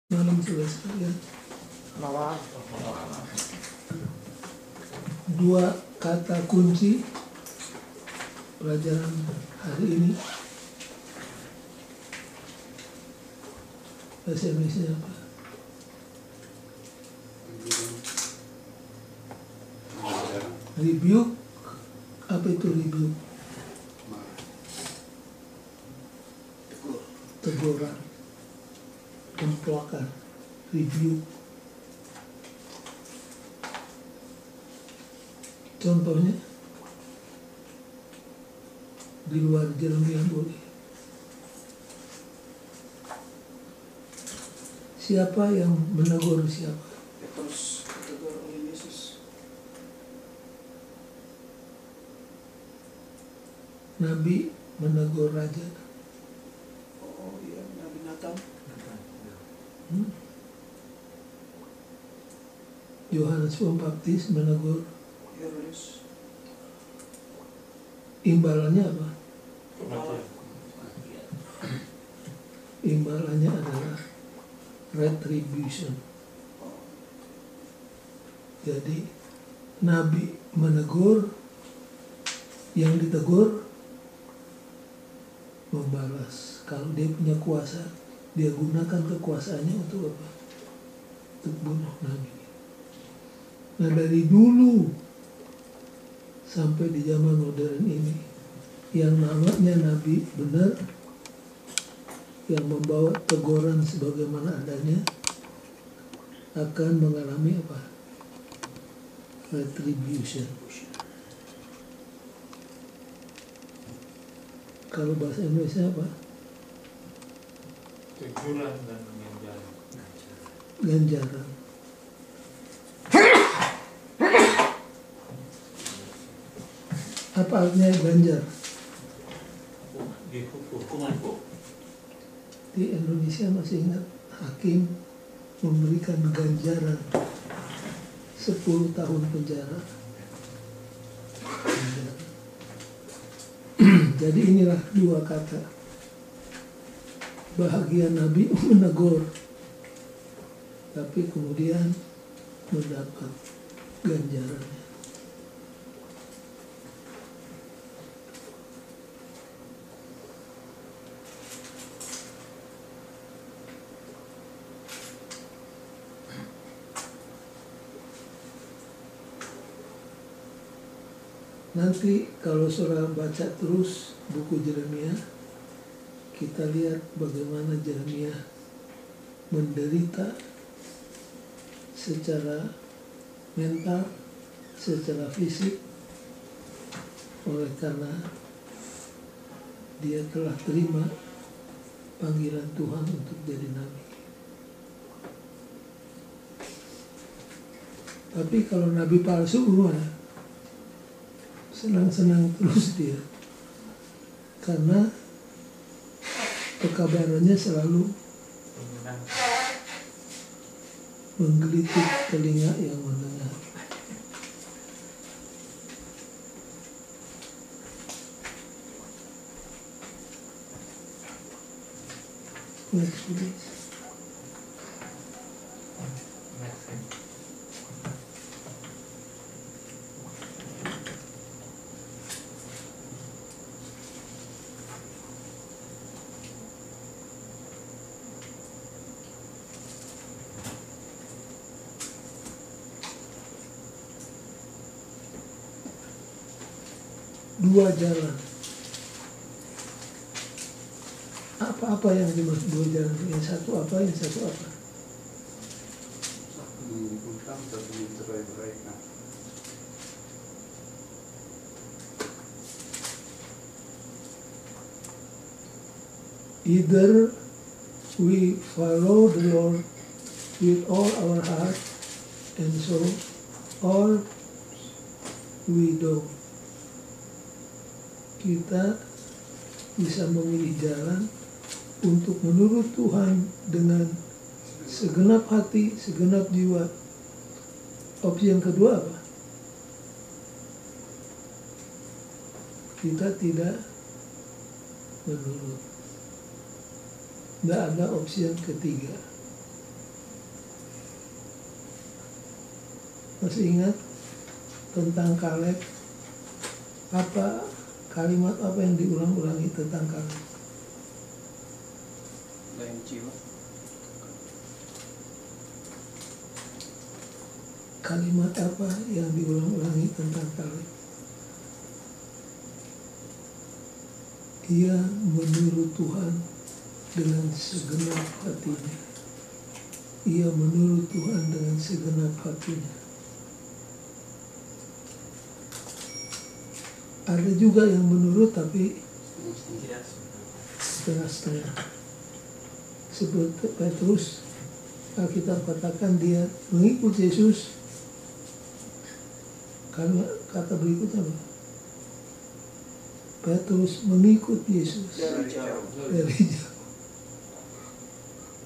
Malam sudah sekalian. Malam. Dua kata kunci pelajaran hari ini. Bahasa Indonesia apa? Rebuke. Apa itu rebuke? Teguran, templakan, rebuke. Contohnya di luar Jeremia boleh. Siapa yang menegur siapa? Terus ditegur oleh Yesus. Nabi menegur raja. Oh iya, Nabi Nathan. Yohanes Pembaptis menegur. Herodes. Imbalannya apa? Kematian. Imbalannya adalah retribution. Jadi Nabi menegur, yang ditegur membalas. Kalau dia punya kuasa, dia gunakan kekuasaannya untuk apa? Untuk bunuh Nabi. Nah, dari dulu sampai di zaman modern ini, yang namanya Nabi benar, yang membawa teguran sebagaimana adanya, akan mengalami apa? Retribution. Kalau bahasa Indonesia apa? Teguran dan ganjaran. Ganjaran. Apa artinya ganjar? Hukuman kok. Di Indonesia masih ingat hakim memberikan ganjaran 10 tahun penjara. Jadi inilah dua kata. Bahagia Nabi menegur, tapi kemudian mendapat ganjarannya. Nanti kalau saudara baca terus buku Jeremia, kita lihat bagaimana Jeremia menderita secara mental, secara fisik, oleh karena dia telah terima panggilan Tuhan untuk jadi nabi. Tapi kalau nabi palsu gimana? Senang-senang terus dia, karena pekabarannya selalu menggelitik telinga yang mendengar. Next, please. Dua jalan. Apa yang dimaksud dua jalan? Yang satu apa, yang satu apa? Satu mengumpulkan, satu mencerai-beraikan. Either we follow the Lord with all our heart and soul, or we don't. Kita bisa memilih jalan untuk menurut Tuhan dengan segenap hati, segenap jiwa. Opsi yang kedua apa? Kita tidak menurut. Nggak ada opsi yang ketiga. Masih ingat tentang Kaleb? Kalimat apa yang diulang-ulangi tentang Kaleb? Lain jiwa. Kalimat apa yang diulang-ulangi tentang Kaleb? Ia menurut Tuhan dengan segenap hatinya. Ia menurut Tuhan dengan segenap hatinya. Ada juga yang menurut tapi Tidak. setengah-setengah. Seperti Petrus, Alkitab katakan dia mengikut Yesus. Karena kata berikutnya apa? Petrus mengikut Yesus Dari jauh. dari jauh.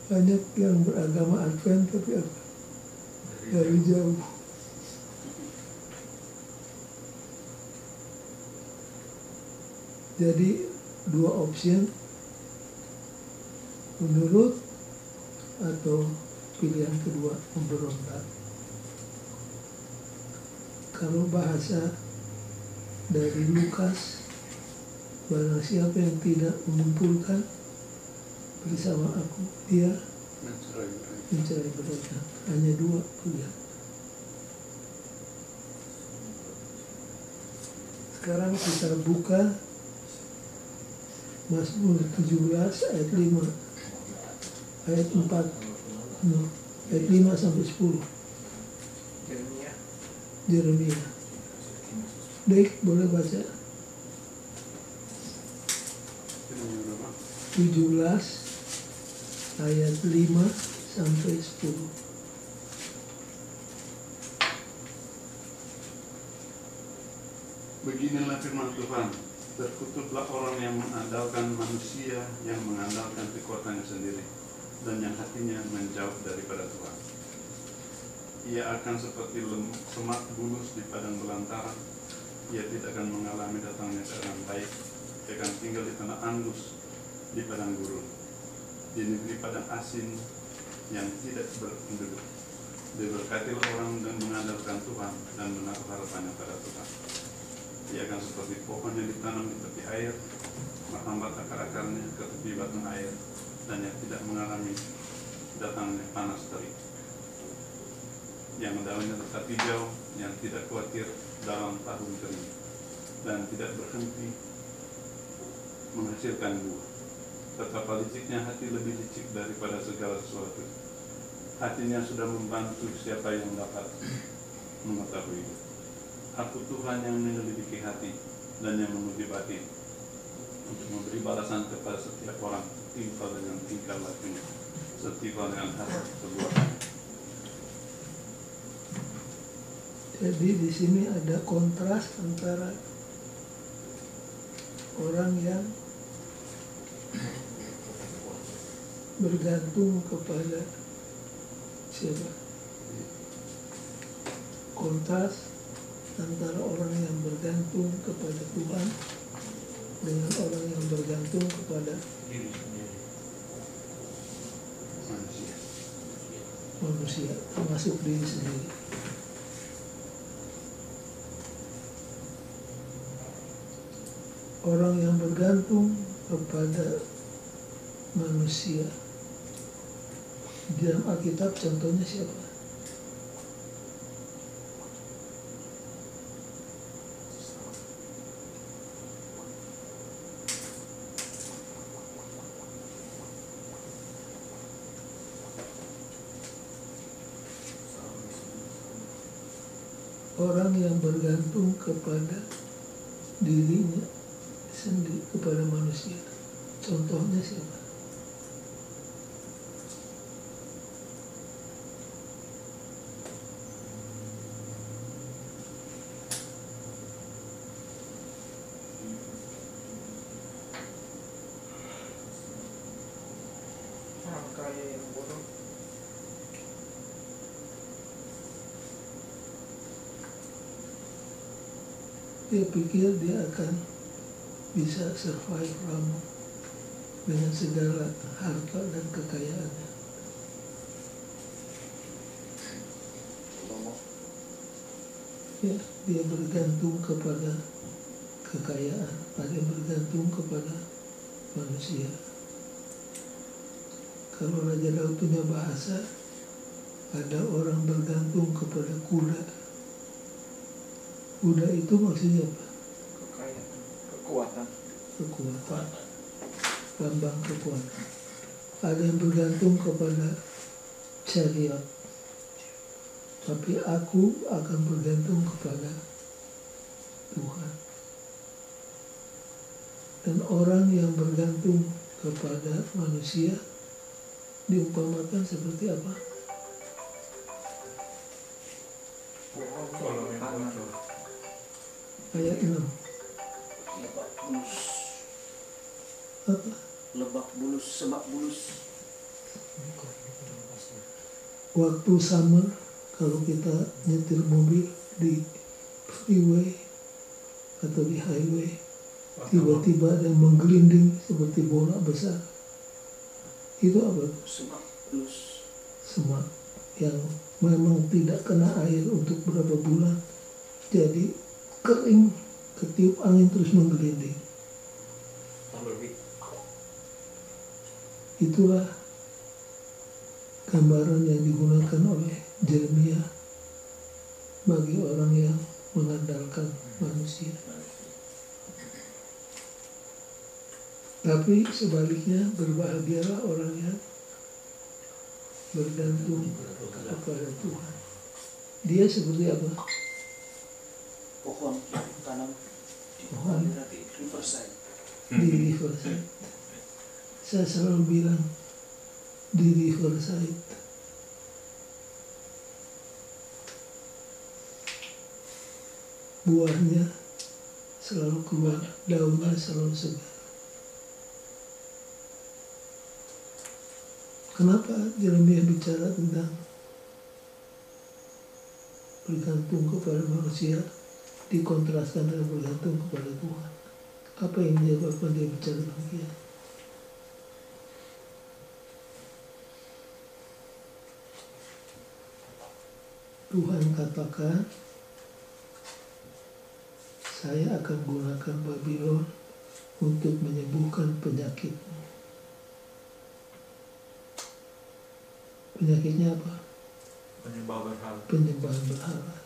Banyak yang beragama Advent tapi apa? Dari jauh. Jadi dua opsi, menurut atau pilihan kedua memberontak. Kalau bahasa dari Lukas, barang siapa yang tidak mengumpulkan bersama aku, dia mencari berontak. Hanya dua pilihan. Sekarang kita buka Mazmur 17 ayat 5, ayat 4, ayat 5 sampai 10. Yeremia. Dek, boleh baca 17 ayat 5 sampai 10. Beginilah firman Tuhan, terkutuklah orang yang mengandalkan manusia, yang mengandalkan kekuatannya sendiri, dan yang hatinya menjauh daripada Tuhan. Ia akan seperti semak bulus di padang belantara. Ia tidak akan mengalami datangnya keadaan baik. Ia akan tinggal di tanah andus, di padang gurun, di negeri padang asin yang tidak berpenduduk. Diberkatilah orang dan mengandalkan Tuhan dan menaruh harapannya pada Tuhan. Ia akan seperti pohon yang ditanam di tepi air, menghambat akar-akarnya ke tepi batang air, dan yang tidak mengalami datangnya panas terik. Yang daunnya tetap hijau, yang tidak khawatir dalam tahun kering, dan tidak berhenti menghasilkan buah. Betapa liciknya hati, lebih licik daripada segala sesuatu. Hatinya sudah membantu, siapa yang dapat mengetahui. Aku Tuhan yang menyelidiki hati dan yang menguji batin, untuk memberi balasan kepada setiap orang setimpal dengan tingkah lakunya, setimpal dengan hasil perbuatannya. Jadi di sini ada kontras antara orang yang bergantung kepada siapa? Kontras antara orang yang bergantung kepada Tuhan dengan orang yang bergantung kepada Diri sendiri. manusia, termasuk diri sendiri. Orang yang bergantung kepada manusia, di dalam Alkitab contohnya siapa? Orang yang bergantung kepada dirinya sendiri, kepada manusia. Contohnya siapa? Orang kaya yang bodoh. Dia pikir dia akan bisa survive lama dengan segala harta dan kekayaannya. Ya, dia bergantung kepada kekayaan, ada yang bergantung kepada manusia. Kalau Raja Daud punya bahasa, ada orang bergantung kepada kuda. Kuda itu maksudnya apa? Kekayaan, kekuatan. Kekuatan, lambang kekuatan. Ada yang bergantung kepada chariot, tapi aku akan bergantung kepada Tuhan. Dan orang yang bergantung kepada manusia diumpamakan seperti apa? Kalau yang bocor. Ayat 6. Lebak bulus, Apa? lebak bulus, sebak bulus. Waktu summer, kalau kita nyetir mobil di freeway atau di highway, tiba-tiba ada yang menggelinding seperti bola besar. Itu apa? Sebak bulus. Semak yang memang tidak kena air untuk beberapa bulan, jadi kering, ketiup angin terus menggelinding. Itulah gambaran yang digunakan oleh Yeremia bagi orang yang mengandalkan manusia. Tapi sebaliknya, berbahagialah orang yang bergantung kepada Tuhan. Dia seperti apa? Pohon tanam di Pohon. Riverside. Di Riverside. Saya selalu bilang di Riverside buahnya selalu keluar, daunnya selalu segar. Kenapa Yeremia bicara tentang bergantung kepada manusia dikontraskan dengan bergantung kepada Tuhan? Apa yang menyebabkan dia bicara demikian? Tuhan katakan, saya akan gunakan Babylon untuk menyembuhkan penyakitmu. Penyakitnya apa? Penyembah berhala. Penyembahan berhala.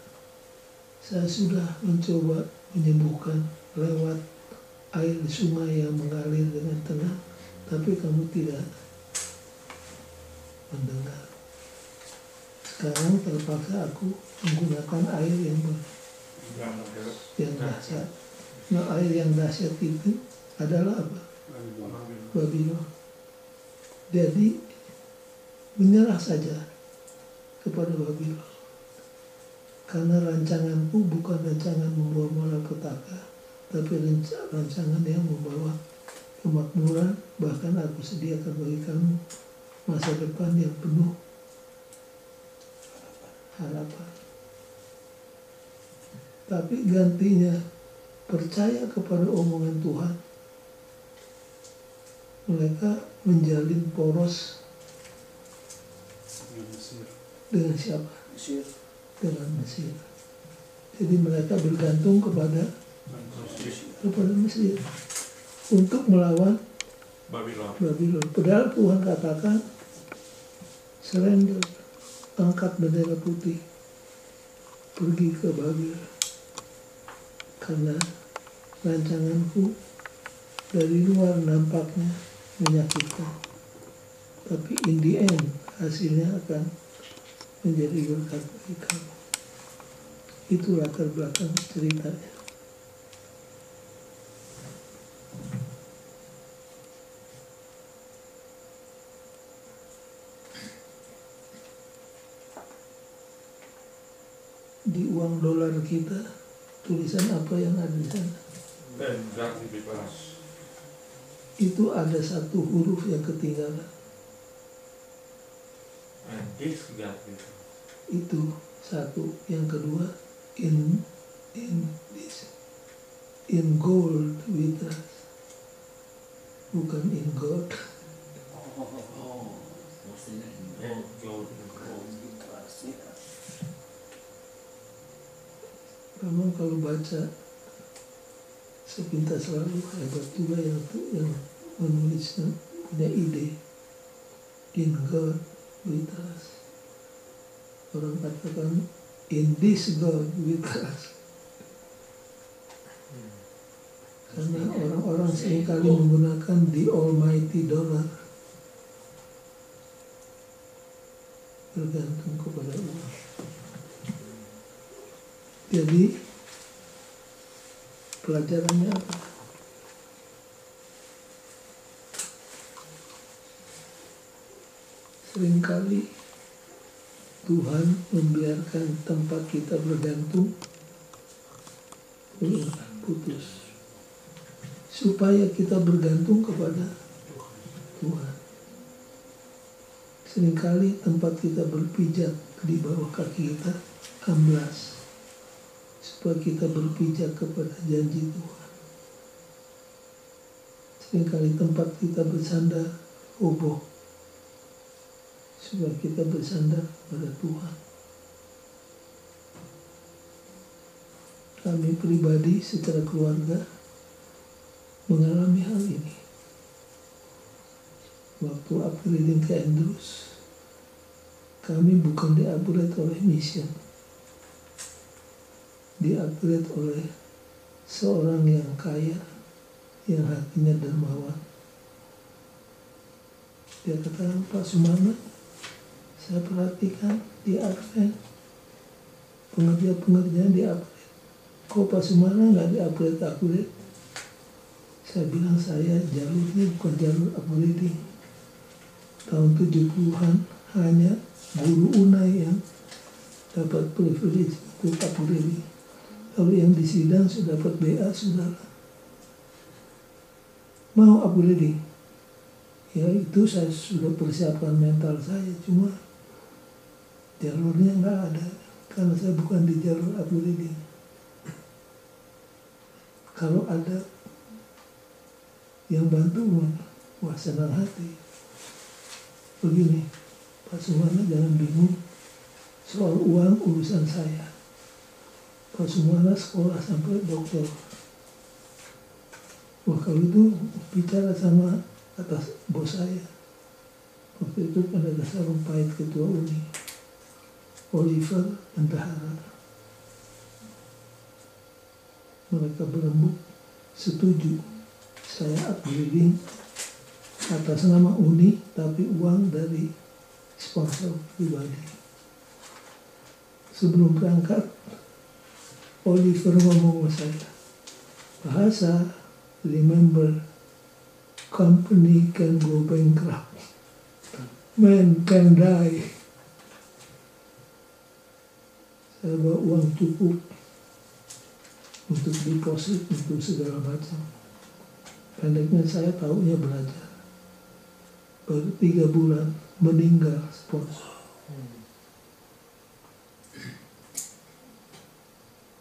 Saya sudah mencoba menyembuhkan lewat air sungai yang mengalir dengan tenang, tapi kamu tidak mendengar. Sekarang terpaksa aku menggunakan air yang dahsyat. Nah, air yang dahsyat itu adalah apa? Babylon. Jadi menyerah saja kepada Babylon. Karena rancanganku bukan rancangan membawa malapetaka, tapi rancangan yang membawa kemakmuran. Bahkan aku sediakan bagi kamu masa depan yang penuh harapan. Tapi gantinya percaya kepada omongan Tuhan, mereka menjalin poros dengan siapa? Mesir. Dengan Mesir. Jadi mereka bergantung kepada Mesir untuk melawan Babylon. Padahal Tuhan katakan, surrender, angkat bendera putih, pergi ke Babel. Karena rancanganku dari luar nampaknya menyakitkan, tapi in the end hasilnya akan menjadi berkat bagi kamu. Itu latar belakang ceritanya. Di uang dolar kita, tulisan apa yang ada di sana? Itu ada satu huruf yang ketinggalan. Itu satu. Yang kedua, in gold we trust, bukan in God. Maksudnya Kamu kalau baca sepintas lalu hebat juga yang menulisnya punya ide. In God we trust. Orang katakan in this God we trust. Karena orang-orang seringkali menggunakan the almighty dollar, bergantung kepada uang. Jadi pelajarannya apa? Seringkali Tuhan membiarkan tempat kita bergantung putus, supaya kita bergantung kepada Tuhan. Seringkali tempat kita berpijak di bawah kaki kita amblas, supaya kita berpijak kepada janji Tuhan. Seringkali tempat kita bersandar roboh, supaya kita bersandar pada Tuhan. Kami pribadi secara keluarga mengalami hal ini. Waktu upgrading ke Andrews, kami bukan di-upgrade oleh mission, di-upgrade oleh seorang yang kaya, yang hatinya dermawan. Dia katakan, Pak Sumana, saya perhatikan di Advent, pengerja-pengerjaan di-upgrade. Kok Pak Sumana nggak di-upgrade? Saya bilang, saya jalurnya bukan jalur upgrading. Tahun 70-an hanya guru UNAI yang dapat privilege untuk upgrading. Kalau yang di sidang sudah dapat BA, sudah mau upgrading. Ya itu saya sudah persiapkan mental saya, cuma jalurnya nggak ada, karena saya bukan di jalur upgrading. Kalau ada yang bantu, wah senang hati. Begini, Pak Sumana jangan bingung, soal uang urusan saya. Pak Sumana sekolah sampai doktor. Wah kalau itu bicara sama atas bos saya. Waktu itu pada Sarumpait ketua Uni, Oliver Bendahara. Mereka berembuk setuju saya upgrading atas nama Uni, tapi uang dari sponsor pribadi. Sebelum berangkat, Oliver ngomong sama saya, bahasa, remember, company can go bankrupt, man can die. Saya bawa uang cukup untuk deposit, untuk segala macam. Pendeknya saya tahunya belajar. Baru 3 bulan meninggal sponsor.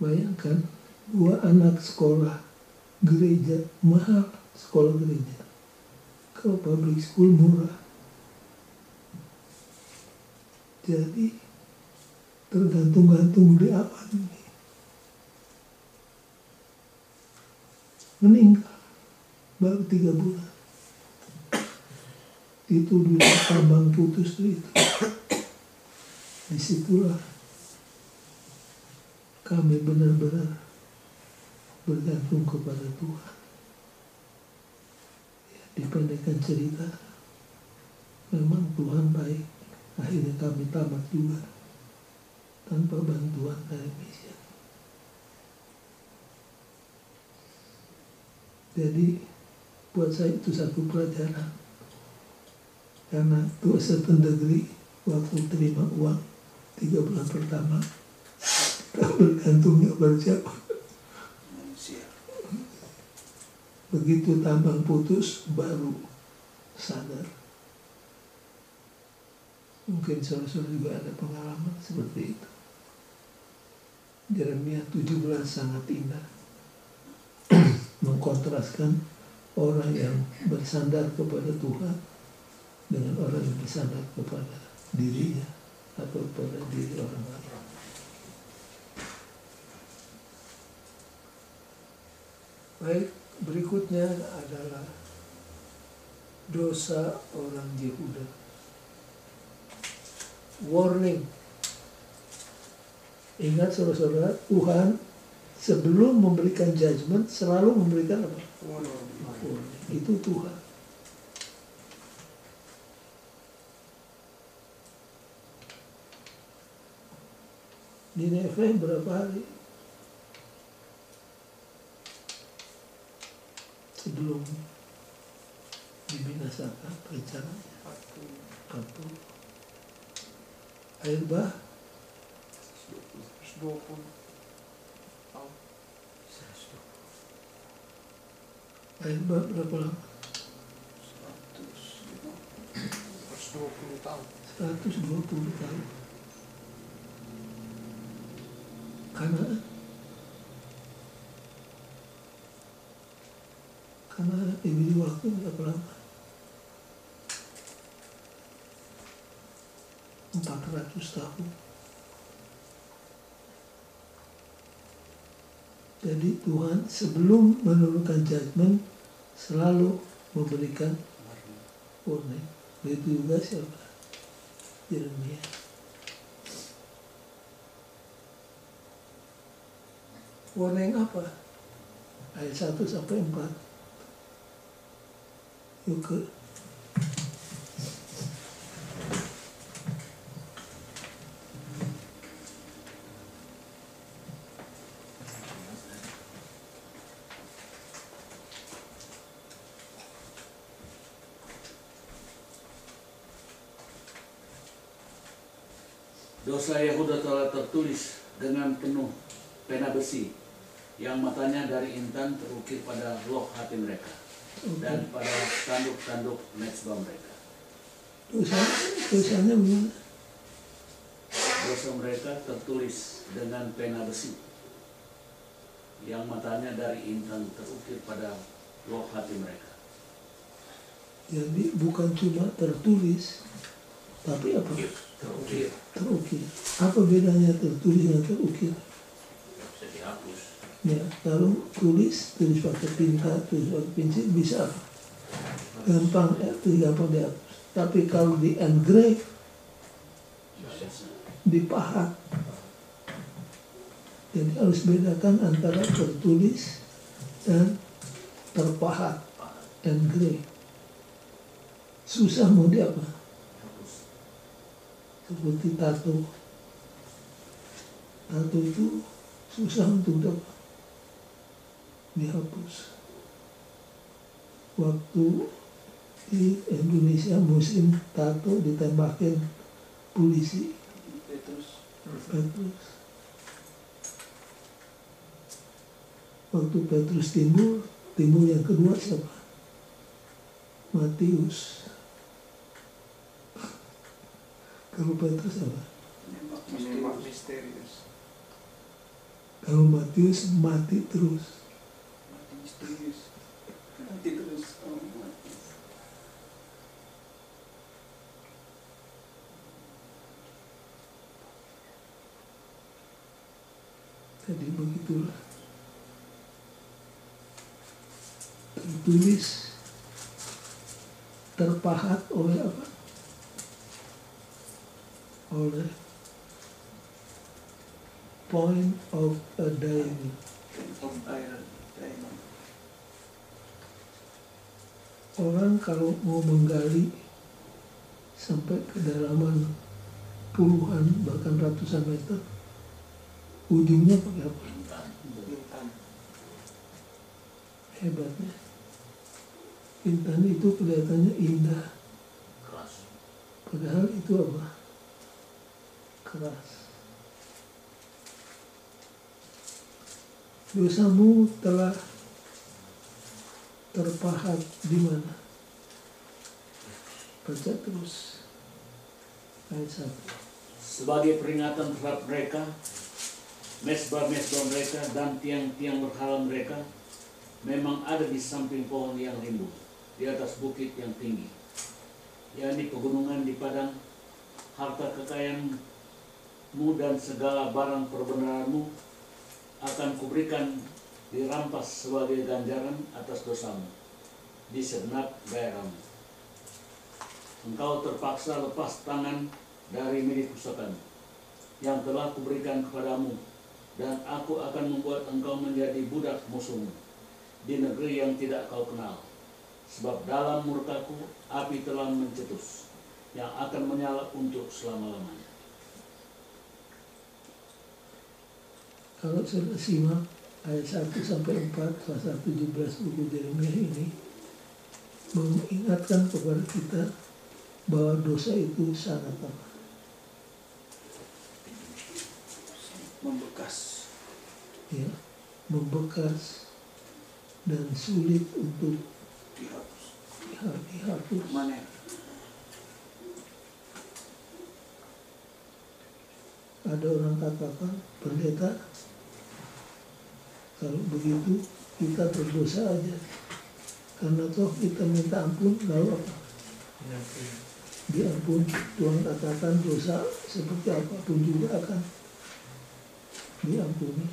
Bayangkan 2 anak sekolah gereja, mahal sekolah gereja. Kalau public school murah. Jadi tergantung-gantung di awan ini. Meninggal baru 3 bulan. Itu dulu tambang putus itu. Disitulah kami benar-benar bergantung kepada Tuhan. Ya, dipendekkan cerita, memang Tuhan baik. Akhirnya kami tamat juga tanpa bantuan dari misi. Jadi buat saya itu satu pelajaran. Karena to a certain degree, waktu terima uang 3 bulan pertama, tak bergantungnya pada siapa. Begitu tambang putus, baru sadar. Mungkin saudara-saudara juga ada pengalaman seperti itu. Yeremia 17 sangat indah. Mengkontraskan orang yang bersandar kepada Tuhan dengan orang yang bersandar kepada dirinya atau kepada diri orang lain. Baik, berikutnya adalah dosa orang Yehuda. Warning. Ingat saudara-saudara, Tuhan sebelum memberikan judgment selalu memberikan apa? Warning. Itu Tuhan. Nineveh berapa hari sebelum dibinasakan rencananya? 40. Air bah 20 tahun. air bah berapa lama? 120 tahun. 120 tahun. Karena diberi waktu berapa lama? 400 tahun. Jadi Tuhan sebelum menurunkan judgment selalu memberikan warning. Begitu juga siapa? Yeremia. Warning apa? Ayat 1 sampai 4. Yuk ke Dosa Yehuda telah tertulis dengan penuh pena besi, yang matanya dari intan terukir pada loh hati mereka dan pada tanduk-tanduk mezbah mereka. dosanya bagaimana? Dosa mereka tertulis dengan pena besi, yang matanya dari intan terukir pada loh hati mereka. Jadi bukan cuma tertulis, tapi apa? Terukir. Terukir. Apa bedanya tertulis dengan terukir? Bisa dihapus. Ya, kalau tulis pakai tinta, tulis pakai pensil bisa apa? Gampang, gampang dihapus. Tapi kalau di engrave, dipahat. Jadi harus bedakan antara tertulis dan terpahat, engrave. Susah mau di apa? Seperti tato. Tato itu susah untuk dihapus. Waktu di Indonesia musim tato ditembakin polisi. Petrus. Waktu Petrus timbul yang kedua siapa? Matius. Kalau Petrus apa? Menembak misterius. Kalau Matius mati terus. Mati misterius. Mati terus. Oh, mati. Jadi begitulah. Tertulis, terpahat oleh apa? Oleh point of a diamond. Orang kalau mau menggali sampai kedalaman puluhan bahkan ratusan meter, ujungnya pakai apa? Intan. Hebatnya, intan itu kelihatannya indah, Keras. padahal itu apa? Keras. Dosamu telah terpahat di mana? Baca terus ayat 1. Sebagai peringatan terhadap mereka, mezbah-mezbah mereka dan tiang-tiang berhala mereka memang ada di samping pohon yang rimbun, di atas bukit yang tinggi, yakni pegunungan di padang. Harta kekayaanmu dan segala barang perbenaranmu akan kuberikan dirampas sebagai ganjaran atas dosamu, disegenap gairamu. Engkau terpaksa lepas tangan dari milik pusakamu yang telah kuberikan kepadamu, dan aku akan membuat engkau menjadi budak musuhmu di negeri yang tidak kau kenal. Sebab dalam murkaku api telah mencetus, yang akan menyala untuk selama-lamanya. Kalau sudah simak ayat 1-4 pasal 17 buku Yeremia ini mengingatkan kepada kita bahwa dosa itu sangat apa? Membekas. Ya, membekas dan sulit untuk dihapus. Mana? Ada orang katakan, pendeta, kalau begitu kita berdosa aja, karena toh kita minta ampun, lalu apa? Diampun. Tuhan katakan dosa seperti apapun juga akan diampuni.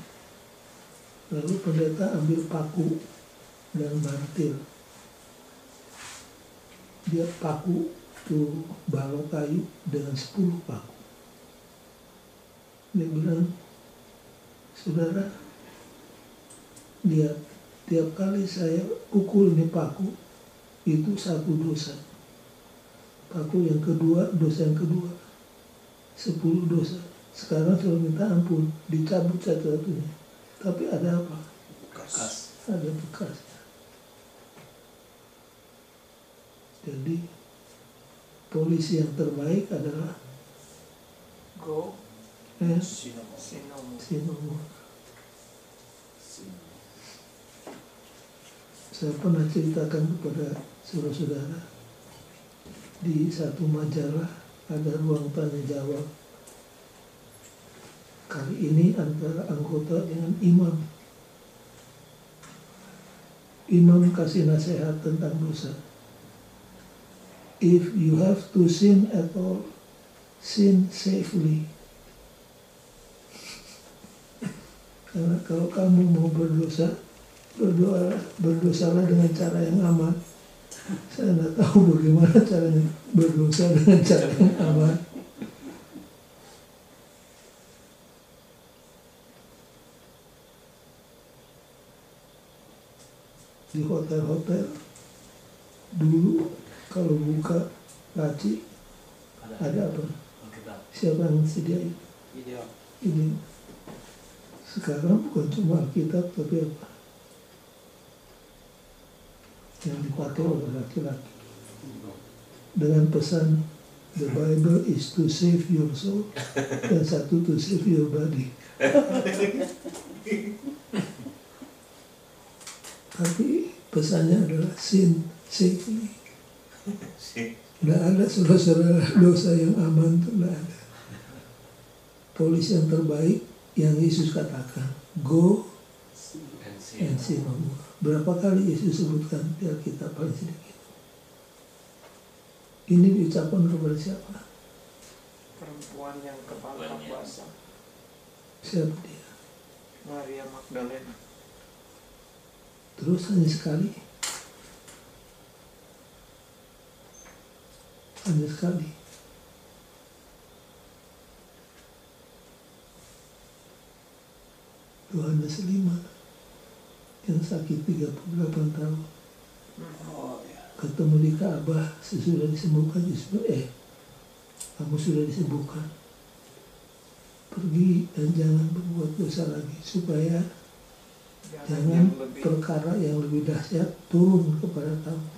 Lalu pendeta ambil paku dan martil. Dia paku tuh balok kayu dengan 10 paku. Dia bilang, saudara, lihat, tiap kali saya pukul ini paku, itu satu dosa. Paku yang kedua, dosa yang kedua. 10 dosa. Sekarang saya minta ampun, dicabut satu-satunya. Tapi ada apa? Bekas. Ada bekas. Jadi, polisi yang terbaik adalah Go. Sinomo. Sinomo. Saya pernah ceritakan kepada saudara-saudara, di satu majalah ada ruang tanya jawab. Kali ini antara anggota dengan imam. Imam kasih nasihat tentang dosa. If you have to sin at all, sin safely. Karena kalau kamu mau berdosa, berdosalah dengan cara yang aman. Saya tidak tahu bagaimana caranya berdosa dengan cara yang aman. Di hotel-hotel dulu kalau buka laci ada apa? Siapa yang sediain? Ideal. Ini sekarang bukan cuma Alkitab tapi apa? Yang dipakai oleh laki-laki dengan pesan the Bible is to save your soul dan satu to save your body. Tapi pesannya adalah sin safely. Tidak ada saudara-saudara dosa yang aman, tidak ada. Polisi yang terbaik yang Yesus katakan, go and sin no more. Berapa kali Yesus sebutkan di Alkitab? Paling sedikit. Ini diucapkan kepada siapa? Perempuan yang kepala basah. Siapa dia? Maria Magdalena. Terus hanya sekali. Hanya sekali. Yohanes 5 yang sakit 38 tahun. Oh ya. Ketemu di Ka'bah, sesudah disembuhkan, kamu sudah disembuhkan. Pergi dan jangan berbuat dosa lagi, supaya jangan perkara yang lebih dahsyat turun kepada kamu.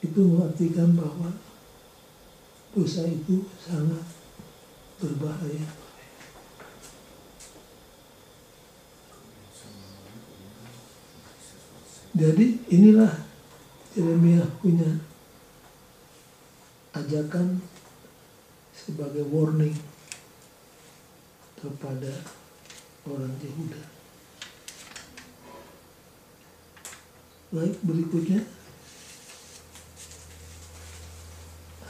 Itu mengartikan bahwa dosa itu sangat berbahaya. Jadi inilah Yeremia punya ajakan sebagai warning kepada orang Yehuda. Baik, berikutnya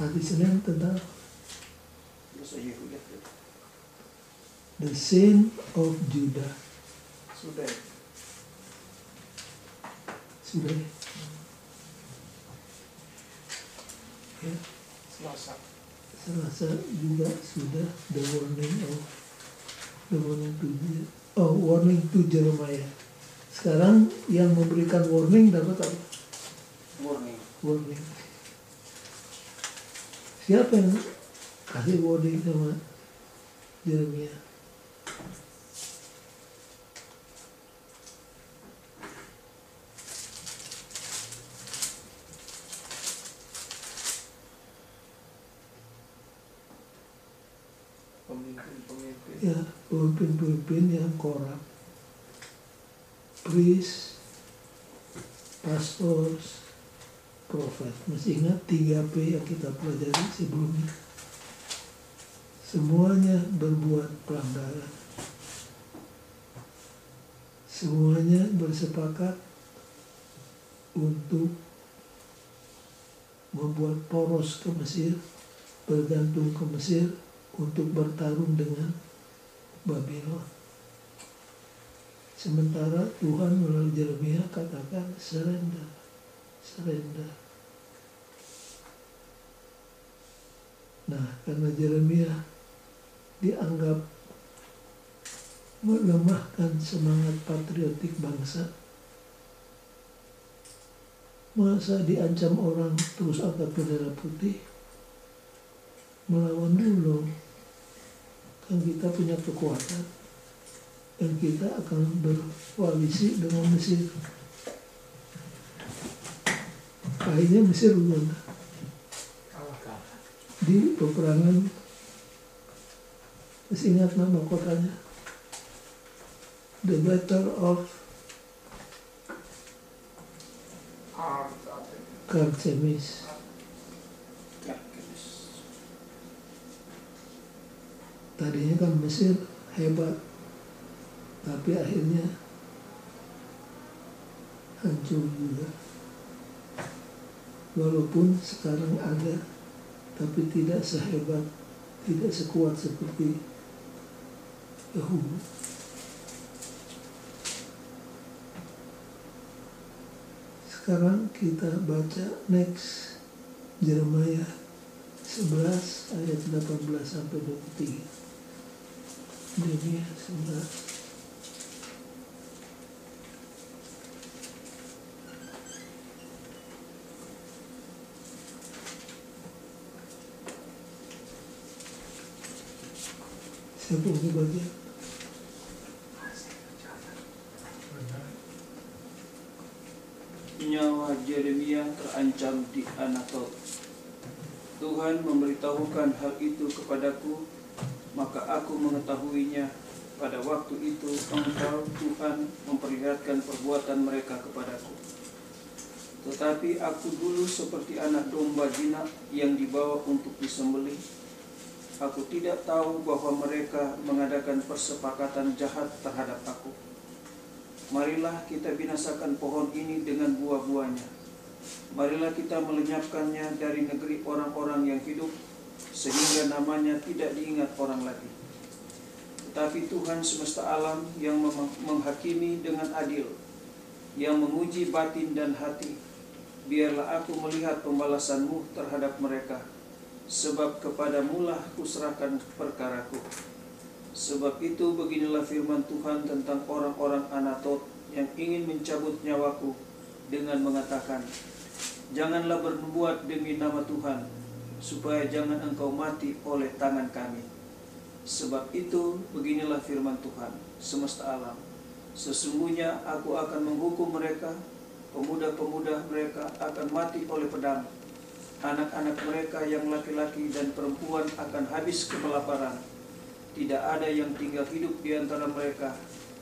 hari Senin tentang Dosa Yehuda. the sin of Judah. Sudah. sudah ya. Selasa juga sudah warning to Jeremiah. Sekarang yang memberikan warning dapat apa? Warning. Siapa yang kasih warning sama Jeremiah? Pemimpin-pemimpin. Ya, pemimpin-pemimpin yang korup, priest, pastors, prophet. Masih ingat 3P yang kita pelajari sebelumnya? Semuanya berbuat pelanggaran. Semuanya bersepakat untuk membuat poros ke Mesir, bergantung ke Mesir untuk bertarung dengan Babylon. Sementara Tuhan melalui Yeremia katakan surrender. Nah, karena Yeremia dianggap melemahkan semangat patriotik bangsa, masa diancam orang terus angkat bendera putih? Melawan dulu. Kan kita punya kekuatan dan kita akan berkoalisi dengan Mesir. Akhirnya Mesir menang di peperangan. Masih ingat nama kotanya? The Battle of Carchemish. Tadinya kan Mesir hebat, tapi akhirnya hancur juga. Walaupun sekarang ada, tapi tidak sehebat, tidak sekuat seperti dahulu. Sekarang kita baca next Jeremiah 11 ayat 18 sampai 23. Jeremiah 11. Siapa yang bagian? Nyawa Yeremia terancam di Anatot. Tuhan memberitahukan hal itu kepadaku, maka aku mengetahuinya. Pada waktu itu Engkau Tuhan memperlihatkan perbuatan mereka kepadaku. Tetapi aku dulu seperti anak domba jinak yang dibawa untuk disembelih. Aku tidak tahu bahwa mereka mengadakan persepakatan jahat terhadap aku. Marilah kita binasakan pohon ini dengan buah-buahnya. Marilah kita melenyapkannya dari negeri orang-orang yang hidup, sehingga namanya tidak diingat orang lagi. Tetapi Tuhan semesta alam yang menghakimi dengan adil, yang menguji batin dan hati, biarlah aku melihat pembalasan-Mu terhadap mereka, sebab kepadamu-lah kuserahkan perkaraku. Sebab itu beginilah firman Tuhan tentang orang-orang Anatot yang ingin mencabut nyawaku dengan mengatakan, janganlah berbuat demi nama Tuhan, supaya jangan engkau mati oleh tangan kami. Sebab itu beginilah firman Tuhan semesta alam, sesungguhnya aku akan menghukum mereka, pemuda-pemuda mereka akan mati oleh pedang, anak-anak mereka yang laki-laki dan perempuan akan habis kelaparan. Tidak ada yang tinggal hidup di antara mereka,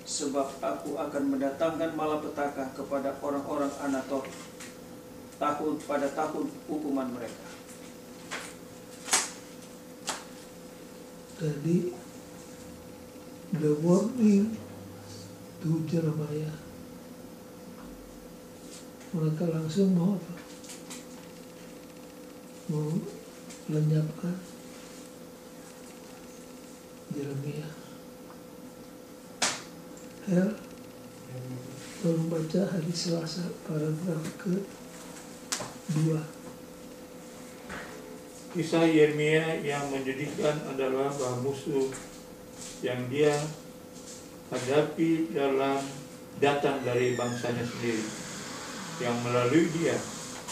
sebab aku akan mendatangkan malapetaka kepada orang-orang Anatot pada tahun hukuman mereka. Jadi the warning to Jeremiah, mereka langsung mau apa? Mau lenyapkan Jeremiah. Hell Tolong baca hari Selasa paragraf ke-2. Kisah Yeremia yang menyedihkan adalah bahwa musuh yang dia hadapi datang dari bangsanya sendiri, yang melalui dia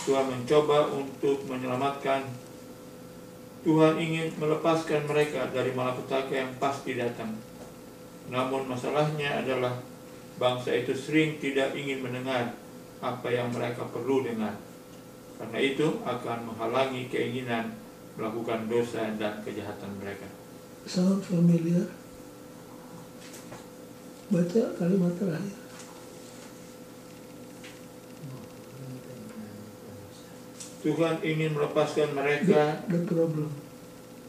Tuhan mencoba untuk menyelamatkan. Tuhan ingin melepaskan mereka dari malapetaka yang pasti datang. Namun masalahnya adalah bangsa itu sering tidak ingin mendengar apa yang mereka perlu dengar. Karena itu akan menghalangi keinginan melakukan dosa dan kejahatan mereka. Sound familiar? Baca kalimat terakhir. Tuhan ingin melepaskan mereka The problem.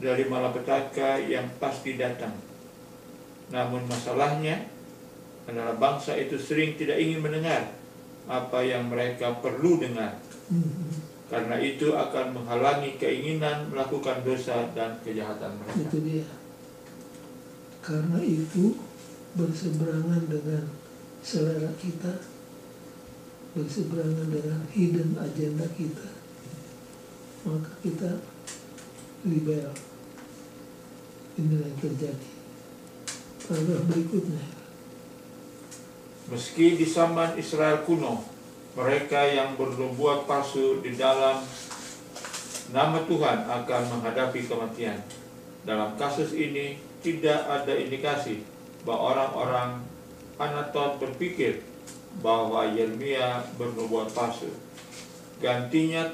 dari malapetaka yang pasti datang. Namun masalahnya adalah bangsa itu sering tidak ingin mendengar apa yang mereka perlu dengar. Karena itu akan menghalangi keinginan melakukan dosa dan kejahatan mereka. Itu dia. Karena itu berseberangan dengan selera kita, berseberangan dengan hidden agenda kita, maka kita rebel. Inilah yang terjadi. Paragraf berikutnya. Meski di zaman Israel kuno, mereka yang bernubuat palsu di dalam nama Tuhan akan menghadapi kematian. Dalam kasus ini tidak ada indikasi bahwa orang-orang Anatot berpikir bahwa Yeremia bernubuat palsu. Gantinya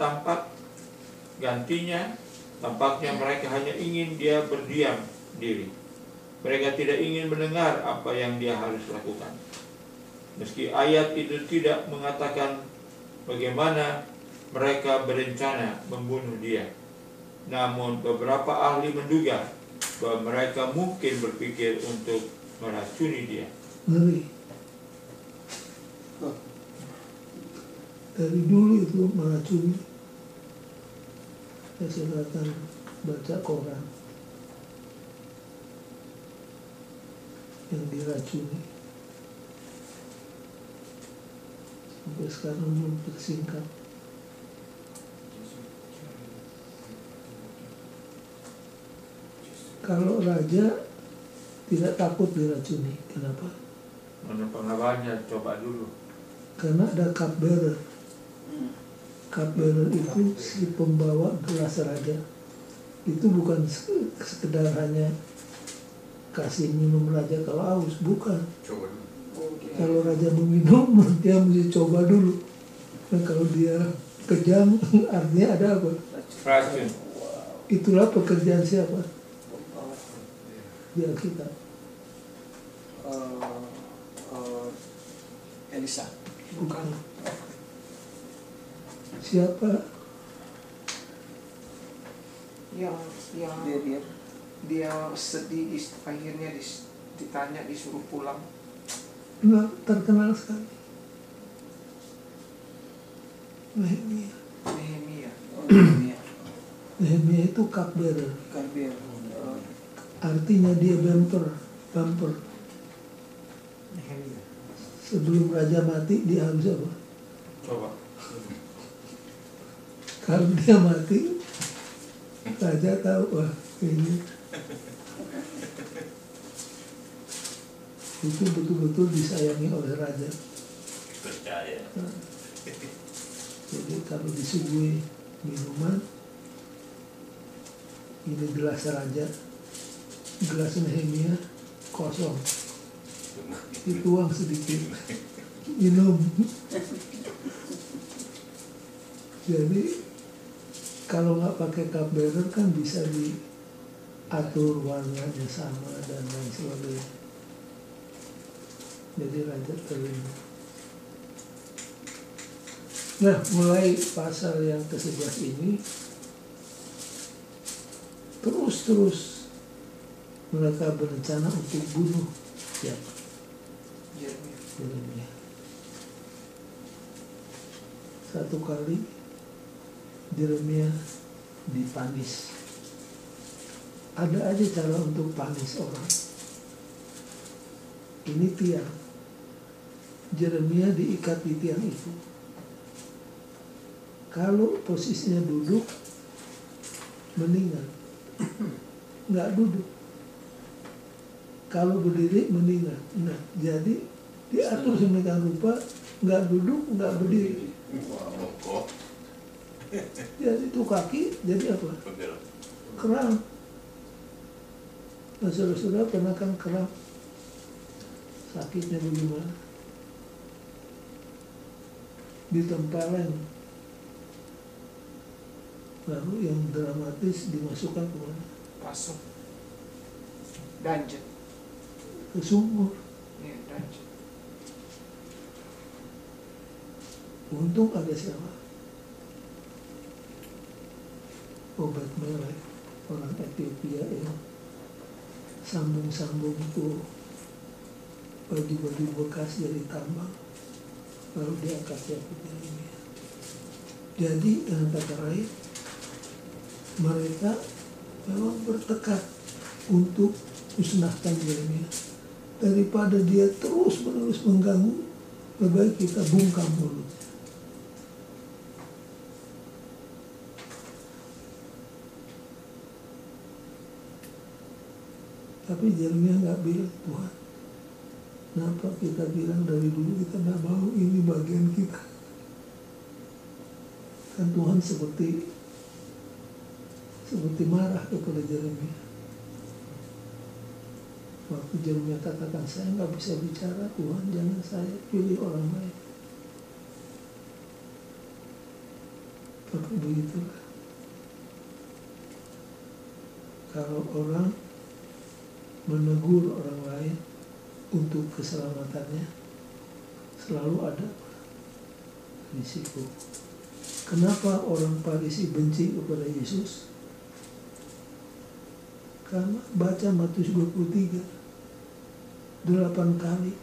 tampaknya mereka hanya ingin dia berdiam diri. Mereka tidak ingin mendengar apa yang dia harus lakukan. Meski ayat itu tidak mengatakan bagaimana mereka berencana membunuh dia, namun beberapa ahli menduga bahwa mereka mungkin berpikir untuk meracuni dia. Ngeri. Dari dulu itu meracuni. Ya, silakan baca koran yang diracuni. Sampai sekarang belum tersingkap. Kalau raja tidak takut diracuni, kenapa? Mana pengawalnya, coba dulu. Karena ada cupbearer. Cupbearer itu si pembawa gelas raja. Itu bukan sekedar hanya kasih minum raja kalau haus, bukan. Coba dulu. Kalau raja meminum, dia mesti coba dulu. Dan kalau dia kejam, artinya ada apa? Racun. Itulah pekerjaan siapa? Di Alkitab. Elisa. Bukan. Siapa? Yang Dia sedih akhirnya ditanya disuruh pulang. Nah, terkenal sekali. Nehemia. Nehemia itu cupbearer. Artinya dia bumper. Sebelum raja mati, dia harus apa? Coba. Kalau dia mati, raja tahu, wah ini itu betul-betul disayangi oleh raja. Percaya. Nah, jadi kalau disuguhi minuman, ini gelas raja, gelas Nehemia kosong, dituang sedikit, minum. Jadi kalau nggak pakai cupbearer kan bisa diatur warnanya sama dan lain sebagainya. Jadi raja terlindung. Nah, mulai pasal yang ke-11 ini terus mereka berencana untuk bunuh siapa? Yeremia. Satu kali Yeremia dipanis. Ada aja cara untuk panis orang. Ini tiang. Yeremia diikat di tiang itu. Kalau posisinya duduk, meninggal. Nggak duduk. Kalau berdiri, meninggal. Nah, jadi diatur sedemikian rupa, nggak duduk, nggak berdiri. Jadi itu kaki, jadi apa? Kram. Nah, saudara-saudara pernah kan kram? Sakitnya bagaimana? Ditempelin. Lalu yang dramatis dimasukkan ke mana? Pasok. Dungeon. Ke sumur. Ya, dungeon. Untung ada siapa? Obat Melek, orang Ethiopia yang sambung-sambung tuh baju-baju bekas dari tambang, lalu dia kasih aku Yeremia. Jadi dengan kata lain, mereka memang bertekad untuk musnahkan Yeremia. Daripada dia terus-menerus mengganggu, lebih baik kita bungkam mulutnya. Tapi Yeremia nggak bilang, Tuhan, kenapa kita bilang dari dulu kita nggak mau ini bagian kita? Kan Tuhan seperti marah kepada Yeremia. Waktu Yeremia katakan, saya nggak bisa bicara, Tuhan jangan saya, pilih orang lain. Tapi begitulah. Kalau orang menegur orang lain untuk keselamatannya, selalu ada risiko. Kenapa orang Farisi benci kepada Yesus? Karena baca Matius 23, 8 kali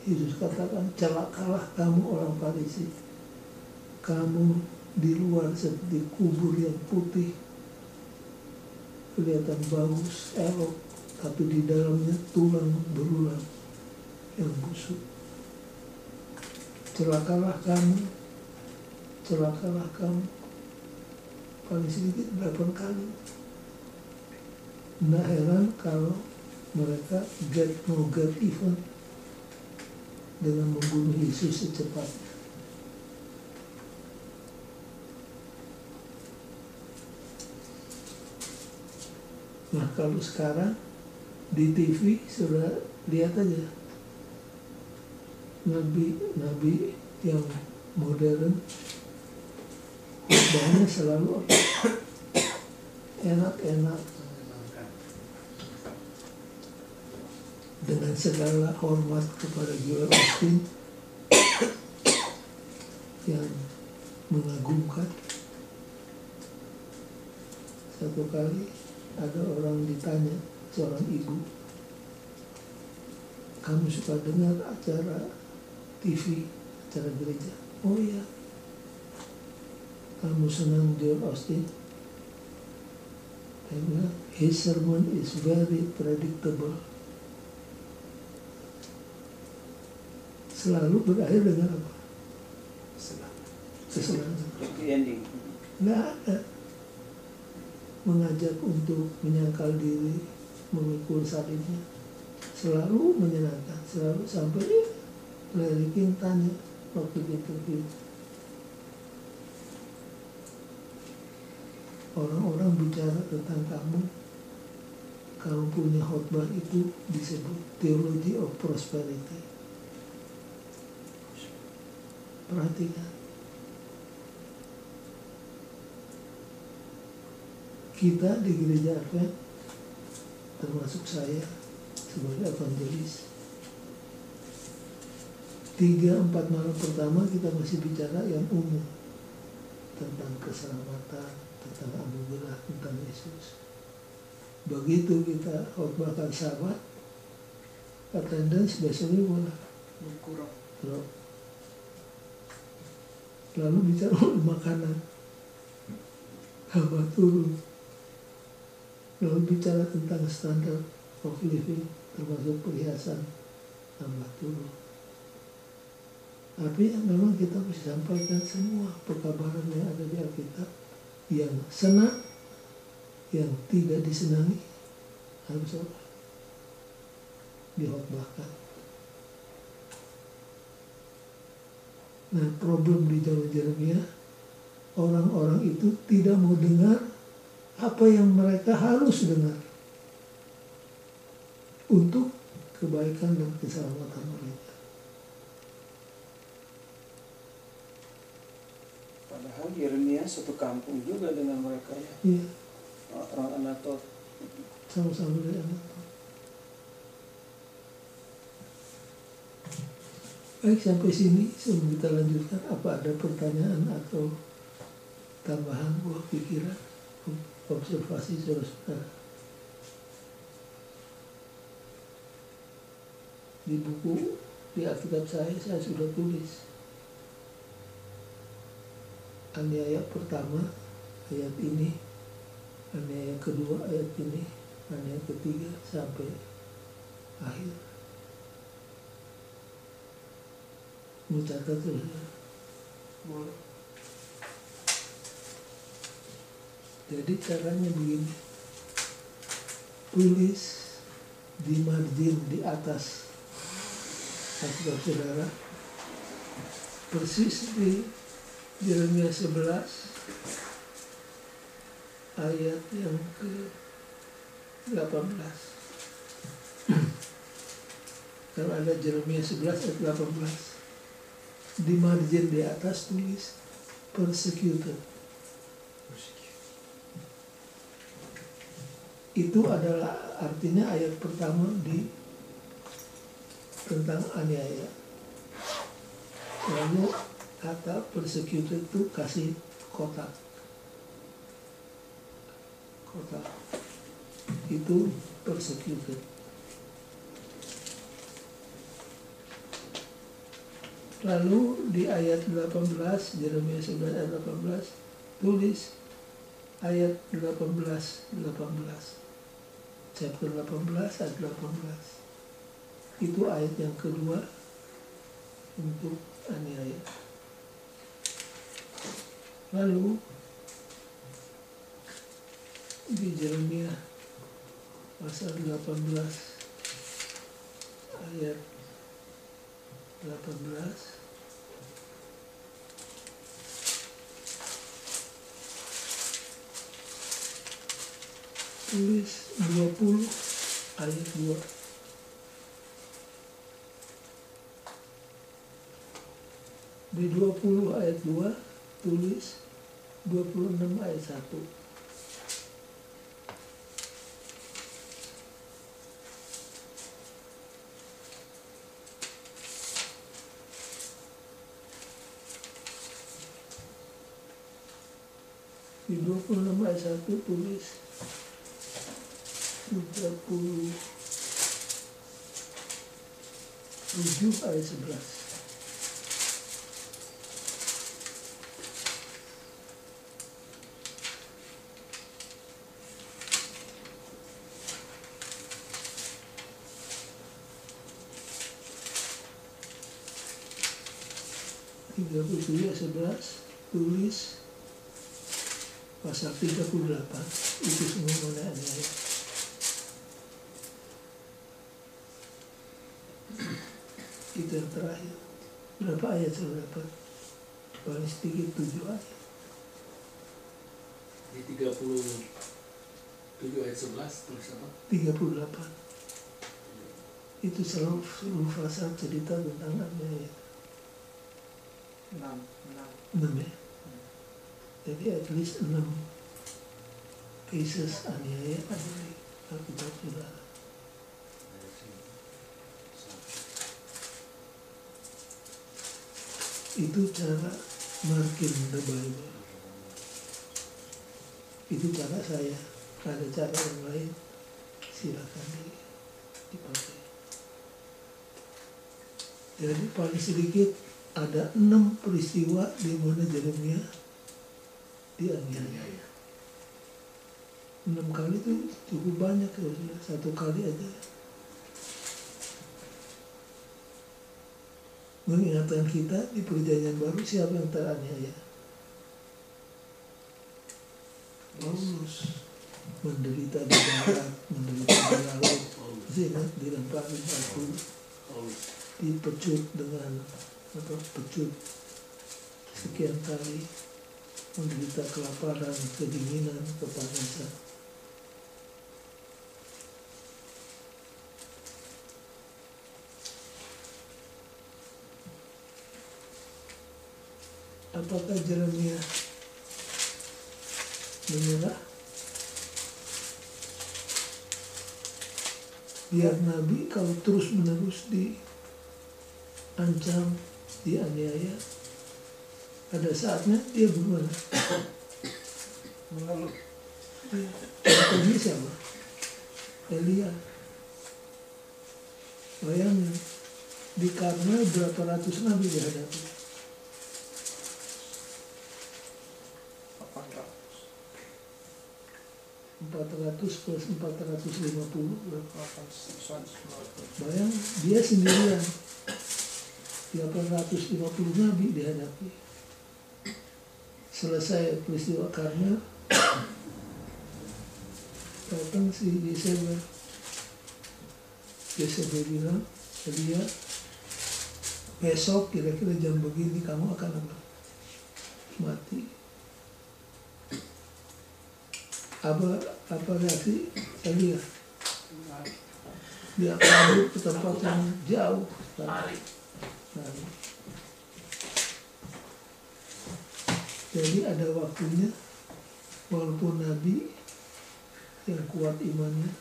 Yesus katakan, celakalah kamu orang Farisi. Kamu di luar seperti kubur yang putih, kelihatan bagus, elok, tapi di dalamnya tulang belulang yang busuk. Celakalah kamu, celakalah kamu. Paling sedikit 8 kali. Nggak heran kalau mereka get no get even dengan membunuh Yesus secepatnya. Nah, kalau sekarang di TV sudah lihat aja nabi yang modern, khotbahnya selalu enak-enak dengan segala hormat kepada Joel Osteen yang mengagumkan. Satu kali ada orang ditanya, seorang ibu, kamu suka dengar acara TV, acara gereja? Oh iya. Kamu senang Joel Osteen? Dia bilang, his sermon is very predictable. Selalu berakhir dengan apa? Kesenangan. Happy ending. Nggak ada. Mengajak untuk menyangkal diri, memikul salibnya, selalu menyenangkan, selalu sampai Larry King tanya waktu di interview, orang-orang bicara tentang kamu punya khotbah itu disebut Theology of Prosperity. Perhatikan. Kita di gereja Advent, termasuk saya sebagai evangelis, 3-4 malam pertama kita masih bicara yang umum tentang keselamatan, tentang anugerah, tentang Yesus. Begitu kita khotbahkan Sabat, attendance besoknya mulai Berkurang. Lalu bicara makanan, hamba turun. Lalu bicara tentang standar of living, termasuk perhiasan, tambah turun. Tapi memang kita mesti sampaikan semua perkabaran yang ada di Alkitab, yang senang, yang tidak disenangi, harus dihotbahkan. Nah, problem di zaman Yeremia, orang-orang itu tidak mau dengar apa yang mereka harus dengar untuk kebaikan dan keselamatan mereka. Padahal Yeremia satu kampung juga dengan mereka ya. Iya, Orang Anatot. sama-sama dari anak. Baik, sampai sini sebelum kita lanjutkan, apa ada pertanyaan atau tambahan buah pikiran, observasi saudara-saudara? Di buku, di Alkitab saya sudah tulis aniaya pertama ayat ini, aniaya kedua ayat ini, aniaya ketiga sampai akhir. Mau catat tuh? Boleh. Jadi caranya begini, tulis di margin di atas Alkitab saudara, persis di Yeremia 11 ayat yang ke-18. Kalau ada Yeremia 11 ayat 18, di margin di atas tulis persecuted. Itu adalah artinya ayat pertama di tentang aniaya. Lalu kata persecuted itu kasih kotak. Kotak. Itu persecuted. Lalu di ayat 18, Yeremia 11 ayat 18, tulis ayat 18. Chapter 18 ayat 18. Itu ayat yang kedua untuk aniaya. Lalu di Yeremia pasal 18 ayat 18, tulis 20 ayat 2. Di 20 ayat 2 tulis 26 ayat 1. Di 26 ayat 1 tulis 37 ayat 11. Tiga puluh 11 tulis pasal 38 itu semua mengenai aniaya. Itu yang terakhir. Berapa ayat sudah dapat? Paling sedikit 7 ayat. Di 37 ayat 11 terus apa? 38. Itu seluruh pasal cerita tentang aniaya. 6 ya. Jadi at least 6 cases aniaya ada di Alkitab saudara. Itu cara marking the Bible. Itu cara saya. Ada cara yang lain, silakan dipakai. Jadi paling sedikit ada 6 peristiwa di mana Yeremia dianiaya. 6 kali itu cukup banyak ya, satu kali aja. mengingatkan kita di perjanjian baru siapa yang teraniaya? Paulus. Menderita di darat, menderita di laut. Masih ingat dilemparin batu, dipecut dengan pecut sekian kali, menderita kelaparan, kedinginan, kepanasan. Apakah Yeremia menyerah? Biar Nabi kalau terus-menerus diancam, dianiaya, pada saatnya dia bagaimana? Mengeluh. Contohnya siapa? Elia. Bayangin, di Karmel berapa ratus nabi dihadapi? 400 plus 450 berapa? Bayang, dia sendirian 850 nabi dihadapi. Selesai peristiwa Karmel, datang si Yesebel. Yesebel bilang, Elia, besok kira-kira jam begini kamu akan apa? Mati. Apa reaksi Elia? Dia kabur ke tempat yang jauh. Lari. Jadi ada waktunya, walaupun Nabi yang kuat imannya,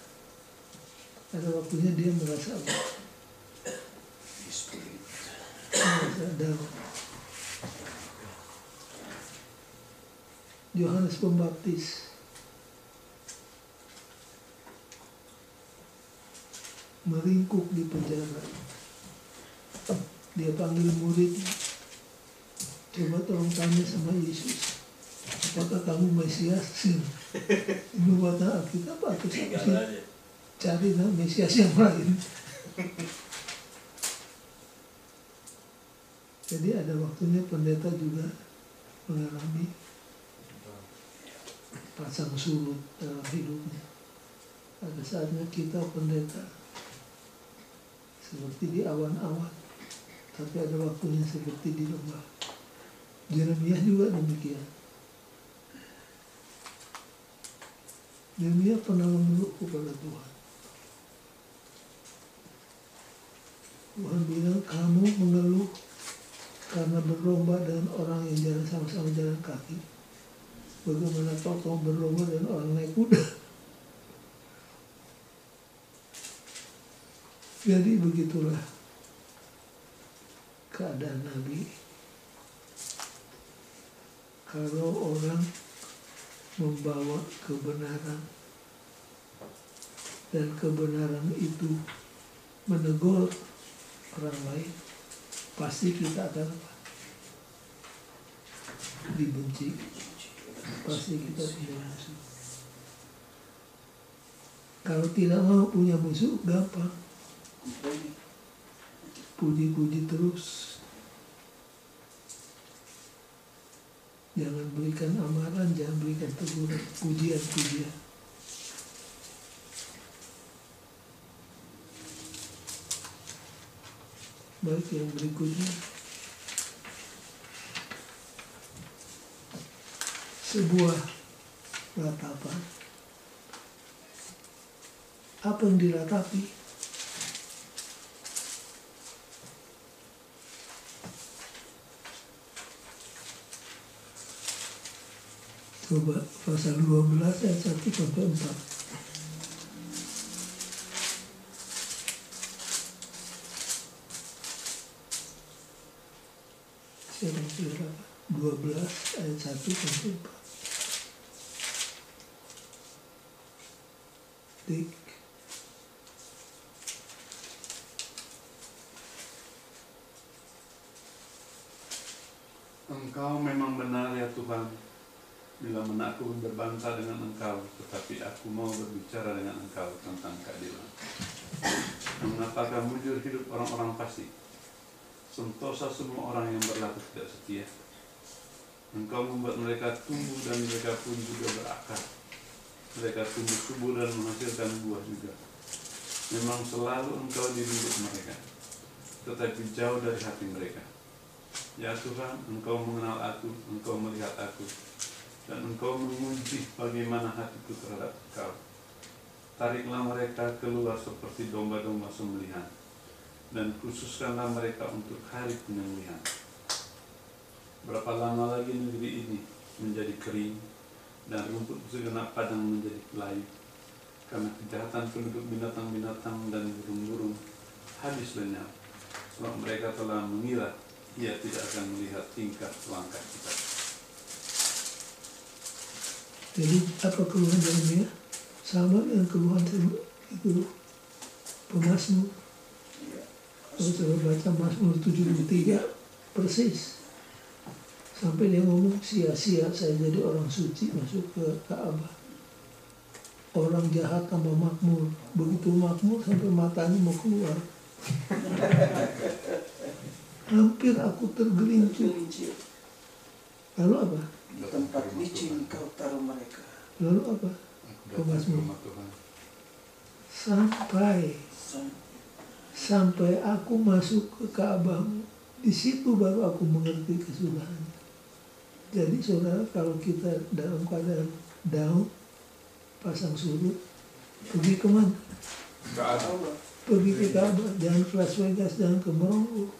ada waktunya dia merasa apa? Merasa down. Yohanes Pembaptis meringkuk di penjara. Dia panggil muridnya, coba tolong tanya sama Yesus, apakah kamu Mesias? Membuat Alkitab atau cari Mesias yang lain. Jadi ada waktunya pendeta juga mengalami pasang surut dalam hidupnya. Ada saatnya kita pendeta seperti di awan-awan, tapi ada waktunya seperti di lembah. Yeremia juga demikian. Yeremia pernah mengeluh kepada Tuhan. Tuhan bilang, kamu mengeluh karena berlomba dengan orang yang jalan sama-sama jalan kaki. Bagaimana kamu berlomba dengan orang naik kuda? Jadi begitulah keadaan Nabi. Kalau orang membawa kebenaran dan kebenaran itu menegur orang lain, pasti kita akan apa? Dibenci. Pasti kita punya musuh. Kalau tidak mau punya musuh, gampang. Puji-puji terus. Jangan berikan amaran, jangan berikan teguran, pujian-pujian. Baik, yang berikutnya. Sebuah ratapan. Apa yang diratapi? Coba pasal 12 ayat 1 sampai 4. Siapa yang 12 ayat 1 sampai 4. Dik. Engkau memang benar ya Tuhan, bila mana aku berbangsa dengan Engkau, tetapi aku mau berbicara dengan Engkau tentang keadilan. Mengapa kamu mujur hidup orang-orang fasik? sentosa semua orang yang berlaku tidak setia. Engkau membuat mereka tumbuh dan mereka pun juga berakar. Mereka tumbuh subur dan menghasilkan buah juga. Memang selalu engkau di bibir mereka, tetapi jauh dari hati mereka. Ya Tuhan, engkau mengenal aku, engkau melihat aku, dan engkau menguji bagaimana hatiku terhadap engkau. Tariklah mereka keluar seperti domba-domba sembelihan, dan khususkanlah mereka untuk hari penyembelihan. Berapa lama lagi negeri ini menjadi kering, dan rumput segenap padang menjadi layu, karena kejahatan penduduk binatang-binatang dan burung-burung habis lenyap, sebab mereka telah mengira ia tidak akan melihat tingkah langkah kita. Jadi apa keluhan Yeremia? Sama dengan keluhan itu pemazmur. Kalau saya baca Mazmur 73 persis. Sampai dia ngomong, sia-sia saya jadi orang suci masuk ke Ka'bah. Orang jahat tambah makmur. Begitu makmur sampai matanya mau keluar. Hampir aku tergelincir. Lalu apa? Di tempat licin kau taruh mereka. Lalu apa? Pemazmur. Sampai aku masuk ke Ka'bahmu, di situ baru aku mengerti kesudahannya. Jadi saudara, kalau kita dalam keadaan down, pasang surut, pergi kemana? Pergi ke Ka'bah, jangan ke Las Vegas, jangan ke Moronggo.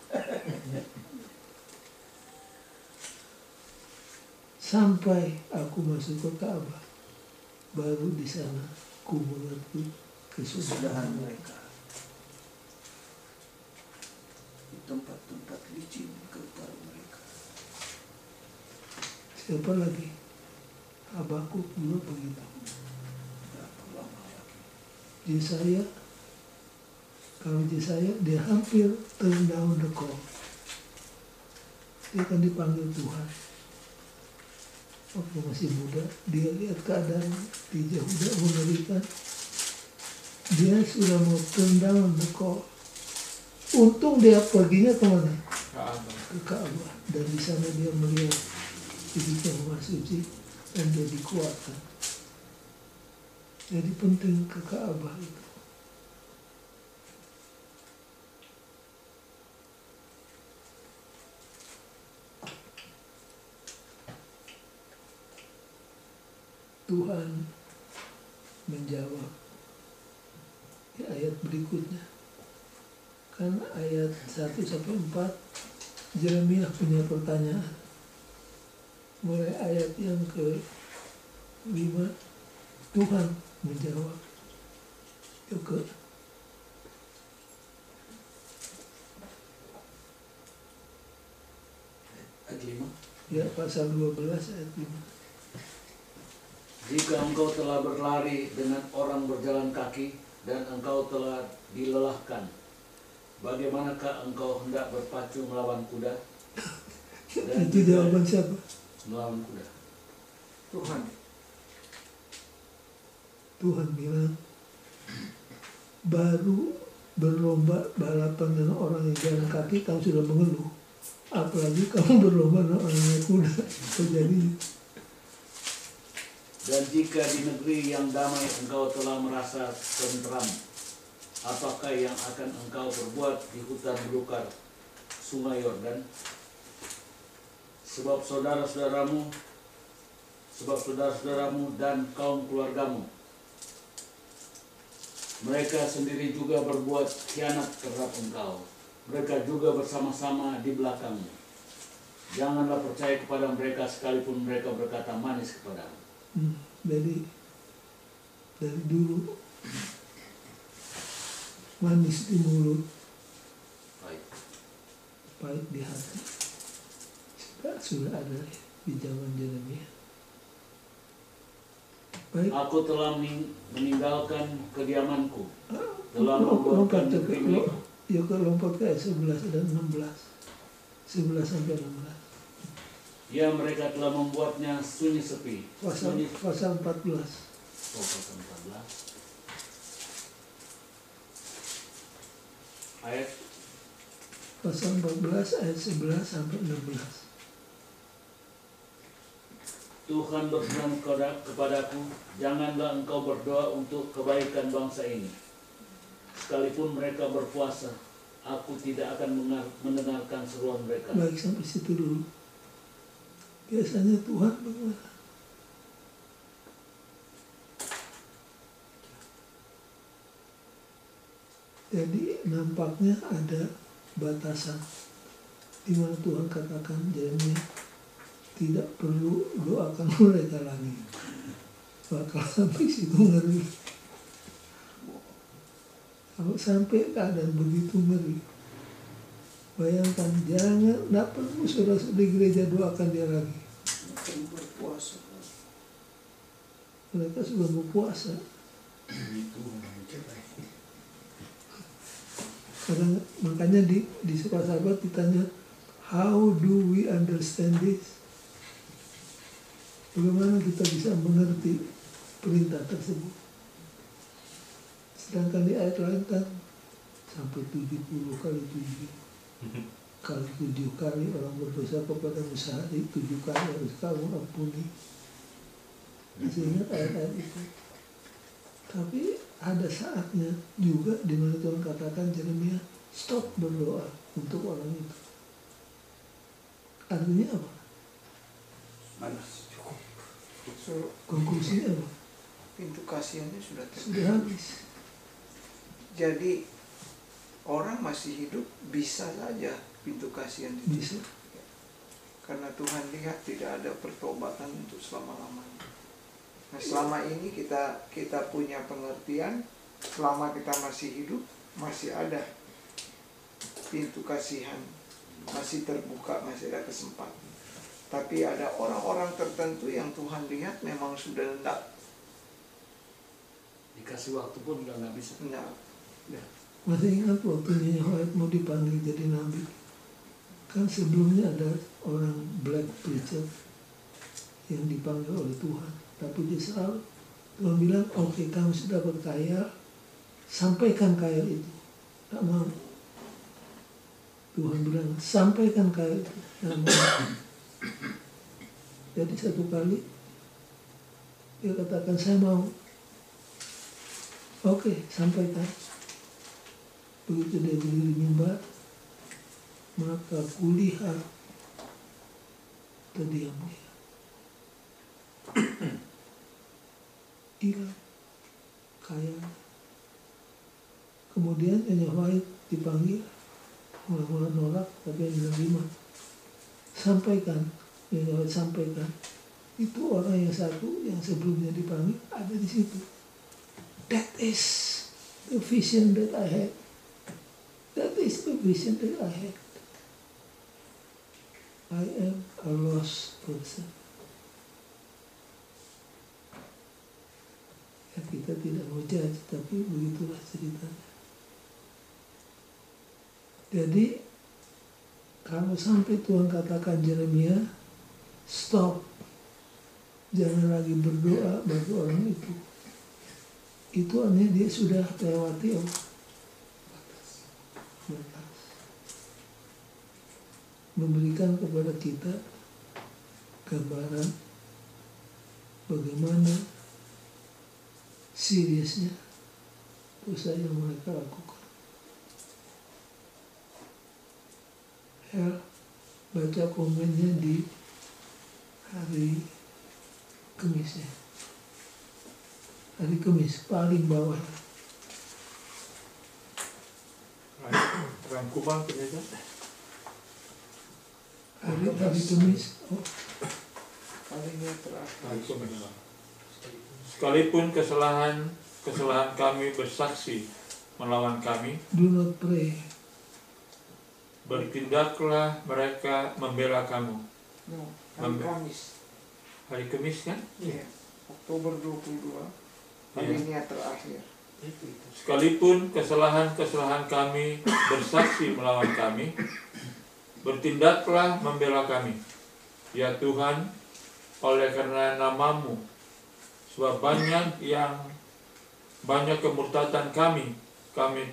Sampai aku masuk ke Ka'bah, baru di sana ku mengerti kesudahan mereka. Di tempat-tempat licin kau taruh mereka. Siapa lagi? Habakuk juga begitu. Berapa lama lagi? Yesaya, kalau Yesaya dia hampir turn down the call. Dia akan dipanggil Tuhan. Waktu masih muda, dia lihat keadaan di Yehuda mengerikan. Dia sudah mau turn down the call. Untung dia perginya kemana? Ke Ka'bah. Dan di sana dia melihat titik yang Maha Suci dan dia dikuatkan. Jadi penting ke Ka'bah itu. Tuhan menjawab di ayat berikutnya. Kan ayat 1-4 Yeremia punya pertanyaan. Mulai ayat yang ke-5 Tuhan menjawab. Yuk Ayat 5. ya, pasal 12 ayat 5. Jika engkau telah berlari dengan orang berjalan kaki dan engkau telah dilelahkan, bagaimanakah engkau hendak berpacu melawan kuda? Dan Itu jawaban siapa? melawan kuda. Tuhan. Tuhan bilang, baru berlomba balapan dengan orang yang jalan kaki, kamu sudah mengeluh. Apalagi kamu berlomba dengan orang yang naik kuda. Jadi Dan jika di negeri yang damai engkau telah merasa tentram, apakah yang akan engkau perbuat di hutan belukar sungai Yordan? Sebab saudara-saudaramu dan kaum keluargamu, mereka sendiri juga berbuat khianat terhadap engkau. Mereka juga bersama-sama di belakangmu. Janganlah percaya kepada mereka sekalipun mereka berkata manis kepadamu. dari dulu manis di mulut, pahit di hati. Sudah ada di zaman Yeremia. Baik. Aku telah meninggalkan kediamanku, telah membuatkan negeri milikku. Ya, lompat ke ayat 11 dan 16. 11-16. Ya, mereka telah membuatnya sunyi sepi. Pasal 14. Pasal 14. Ayat pasal 14 ayat 11 sampai 16. Tuhan berfirman kepadaku, janganlah engkau berdoa untuk kebaikan bangsa ini. Sekalipun mereka berpuasa, aku tidak akan mendengarkan seruan mereka. Baik, sampai situ dulu. Biasanya Tuhan bagaimana? Jadi nampaknya ada batasan di mana Tuhan katakan Yeremia tidak perlu doakan mereka lagi. Bakal sampai situ ngeri. Kalau sampai keadaan begitu ngeri, bayangkan, jangan, tidak perlu saudara-saudara gereja doakan dia lagi. Berpuasa. Mereka sudah berpuasa. Kadang, makanya di sekolah sahabat ditanya, how do we understand this? Bagaimana kita bisa mengerti perintah tersebut? Sedangkan di ayat lain kan sampai 70 kali 7 kali 7 kali orang berdosa kepadamu sehari, 7 kali harus kamu ampuni. Masih ingat ayat-ayat itu? Tapi ada saatnya juga di mana Tuhan katakan Yeremia stop berdoa untuk orang itu. Artinya apa? Konklusinya apa? Pintu kasihannya sudah Sudah habis. Jadi orang masih hidup bisa saja pintu kasihan Bisa. ditutup. Karena Tuhan lihat tidak ada pertobatan untuk selama-lamanya. Nah, selama ini kita punya pengertian, selama kita masih hidup masih ada pintu kasihan, masih terbuka, masih ada kesempatan. Tapi ada orang-orang tertentu yang Tuhan lihat memang sudah hendak. Dikasih waktu pun nggak bisa. Nah, Masih ingat waktu Nyonya White mau dipanggil jadi nabi? Kan sebelumnya ada orang black preacher yang dipanggil oleh Tuhan. Tapi dia selalu, Tuhan bilang, oke, kamu sudah berkaya, sampaikan kaya itu. Tak mau. Tuhan bilang, sampaikan kaya itu. Tak mau. Jadi satu kali, dia katakan, saya mau. Oke, sampaikan. Begitu dia berdiri di mimbar, maka kulihat terdiam dia. Hilang kaya. Kemudian Nyonya White dipanggil, mula-mula nolak, tapi yang menerima. Sampaikan, Nyonya White sampaikan. Itu orang yang satu yang sebelumnya dipanggil ada di situ. That is the vision that I had. That is the vision that I had. I am a lost person. Ya, kita tidak mau judge, tapi begitulah ceritanya. Jadi, kalau sampai Tuhan katakan Yeremia, stop. Jangan lagi berdoa bagi orang itu. Itu artinya dia sudah melewati batas. Memberikan kepada kita gambaran bagaimana seriusnya dosa yang mereka lakukan. Baca komennya di hari Kamis ya. Hari Kamis paling bawah. Rangkuman ternyata. Hari Kamis. Oh, palingnya terakhir. Sekalipun kesalahan kami bersaksi melawan kami, do not pray. bertindaklah mereka membela kamu. No, hari Kamis. Hari Kamis kan? Iya. Oktober 22. Palingnya terakhir. Sekalipun kesalahan kami bersaksi melawan kami, bertindaklah membela kami, ya Tuhan, oleh karena namamu, sebab banyak kemurtatan kami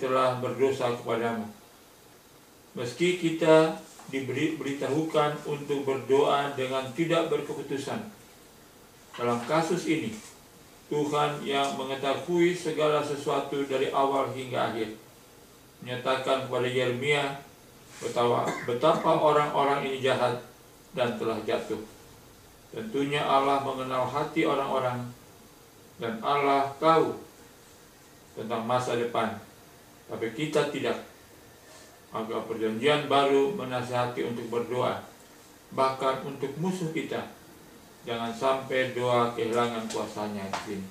telah berdosa kepadamu. Meski kita diberitahukan untuk berdoa dengan tidak berkeputusan. Dalam kasus ini, Tuhan yang mengetahui segala sesuatu dari awal hingga akhir menyatakan kepada Yeremia betapa orang-orang ini jahat dan telah jatuh. Tentunya Allah mengenal hati orang-orang dan Allah tahu tentang masa depan, tapi kita tidak. Maka perjanjian baru menasihati untuk berdoa, bahkan untuk musuh kita. Jangan sampai doa kehilangan kuasanya di sini.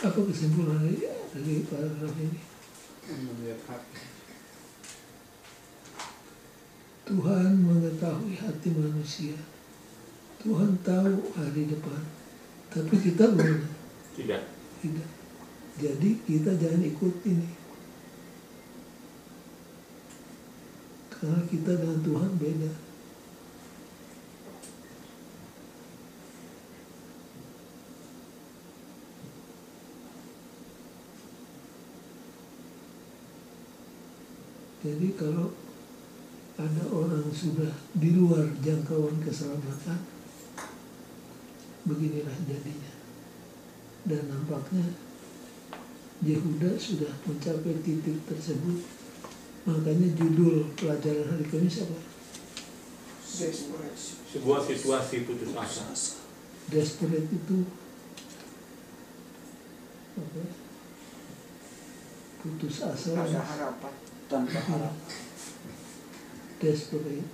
Apa kesimpulan dari paragraf ini? Tuhan mengetahui hati manusia. Tuhan tahu hari depan, tapi kita belum. Tidak. Tidak. Jadi kita jangan ikut ini. Karena kita dengan Tuhan beda. Jadi kalau ada orang sudah di luar jangkauan keselamatan, beginilah jadinya. Dan nampaknya Yehuda sudah mencapai titik tersebut. Makanya judul pelajaran hari Kamis apa? Desperate. Sebuah situasi putus asa. Desperate itu apa? Putus asa. Ada harapan. Tanpa harap. Desperate.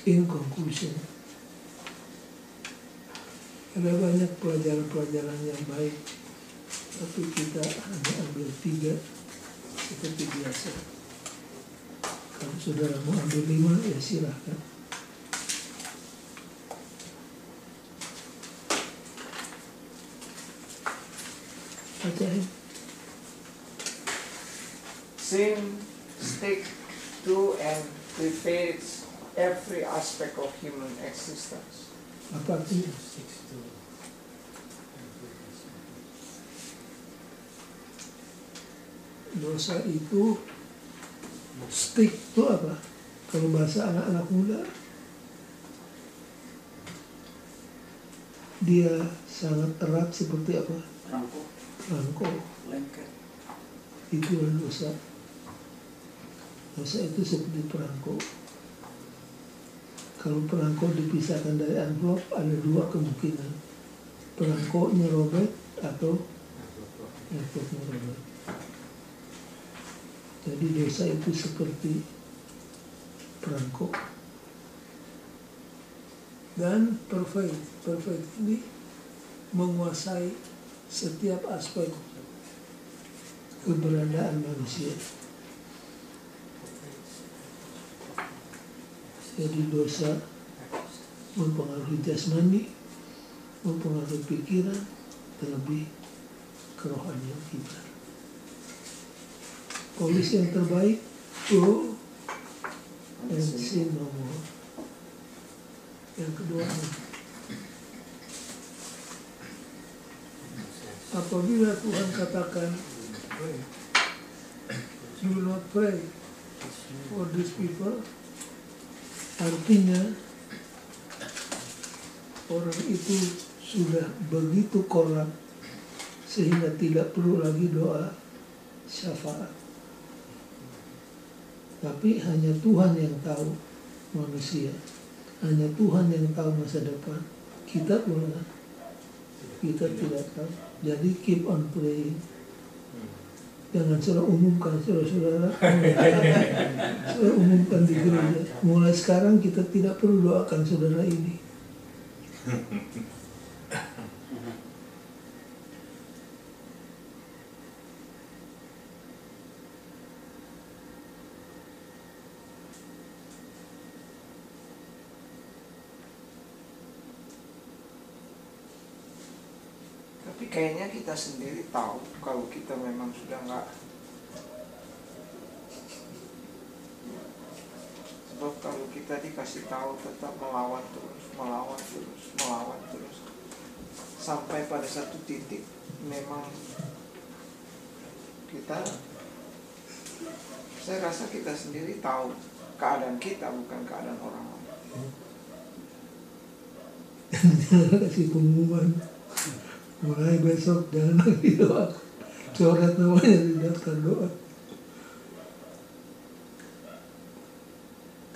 In conclusion, ada banyak pelajaran-pelajaran yang baik, tapi kita hanya ambil 3 seperti biasa. Kalau saudara mau ambil 5, ya silahkan. Bacain. Sin stick to and pervades every aspect of human existence. Apa artinya? Dosa itu, stick itu apa? Kalau bahasa anak-anak muda, dia sangat erat seperti apa? Rangkul. Rangkul. Lengket. Itulah dosa. Dosa itu seperti perangko. Kalau perangko dipisahkan dari amplop, ada 2 kemungkinan. Perangkonya robek atau amplopnya robek. Jadi dosa itu seperti perangko. Dan perfect ini menguasai setiap aspek keberadaan manusia. Jadi dosa mempengaruhi jasmani, mempengaruhi pikiran, terlebih kerohanian kita. Polis yang terbaik, go and sin no more. Yang kedua, apabila Tuhan katakan, do not pray for these people, artinya orang itu sudah begitu korup sehingga tidak perlu lagi doa syafaat. Tapi hanya Tuhan yang tahu manusia, hanya Tuhan yang tahu masa depan. Kita pun kita tidak tahu. Jadi keep on praying. Jangan saudara umumkan, saudara-saudara. Saudara umumkan di gereja. Mulai sekarang kita tidak perlu doakan saudara ini. Tapi kayaknya kita sendiri tahu kalau kita memang sudah nggak. Sebab kalau kita dikasih tahu tetap melawan terus. sampai pada satu titik memang saya rasa kita sendiri tahu keadaan kita, bukan keadaan orang lain. Jangan kasih pengumuman mulai besok jangan lagi doa, coret namanya di daftar doa,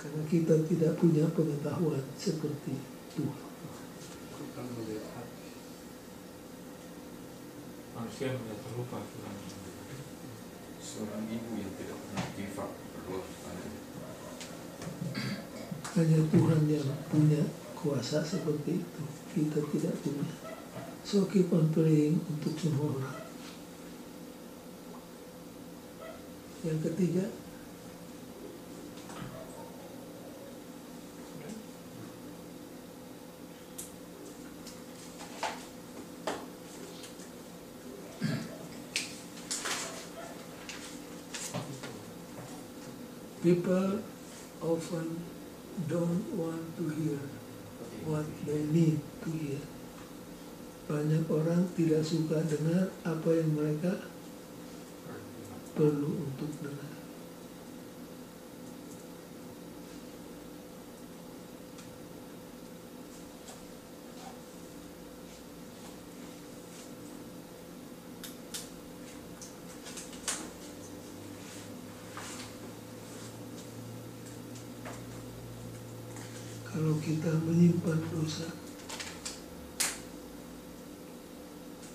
karena kita tidak punya pengetahuan seperti Tuhan. Manusia tidak terlupa Tuhan. Seorang ibu yang tidak pernah give up berdoa kepadanya. Hanya Tuhan yang punya kuasa seperti itu, kita tidak punya. So keep on praying untuk semua orang. Yang ketiga, people often don't want to hear what they need to hear. Banyak orang tidak suka dengar apa yang mereka perlu untuk dengar. Kalau kita menyimpan dosa,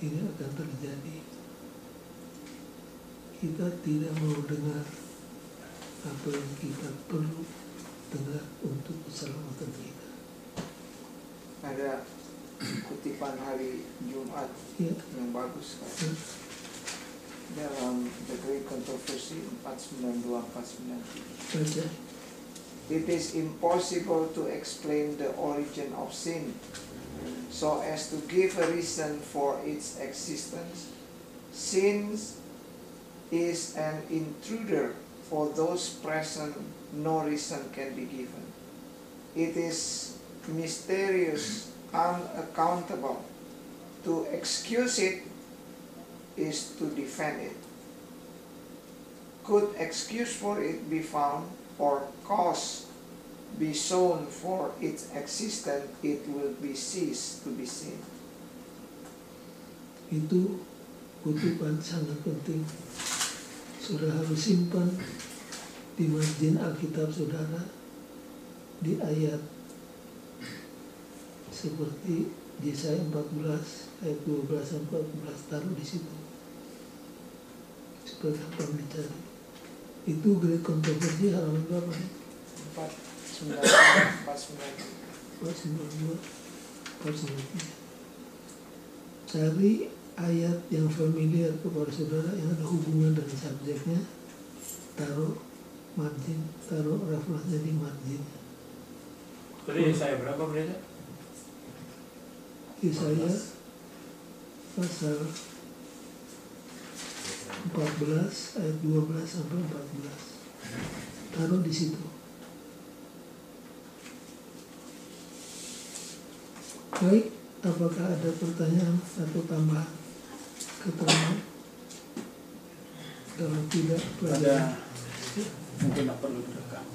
ini akan terjadi. Kita tidak mau dengar apa yang kita perlu dengar untuk keselamatan kita. Ada kutipan hari Jumat Ya. yang bagus kan? Dalam The Great Controversy 492-493. Baca. It is impossible to explain the origin of sin so as to give a reason for its existence. Sin is an intruder. For those present, no reason can be given. It is mysterious, unaccountable. To excuse it is to defend it. Could excuse for it be found, or cause be shown for its existence, it will be ceased to be seen. Itu kutipan sangat penting. Saudara harus simpan di margin Alkitab saudara, di ayat seperti Yesaya 14 ayat 12-14, taruh di situ supaya gampang dicari. Itu Great Controversy halaman berapa? 492. Cari ayat yang familiar kepada saudara, yang ada hubungan dengan subjeknya, taruh margin, taruh referensinya di margin. Tadi saya berapa berarti? Yesaya pasal 14 ayat 12 sampai 14. Taruh di situ. Baik, apakah ada pertanyaan atau tambahan keterangan? Kalau tidak, Ada mungkin perlu direkam.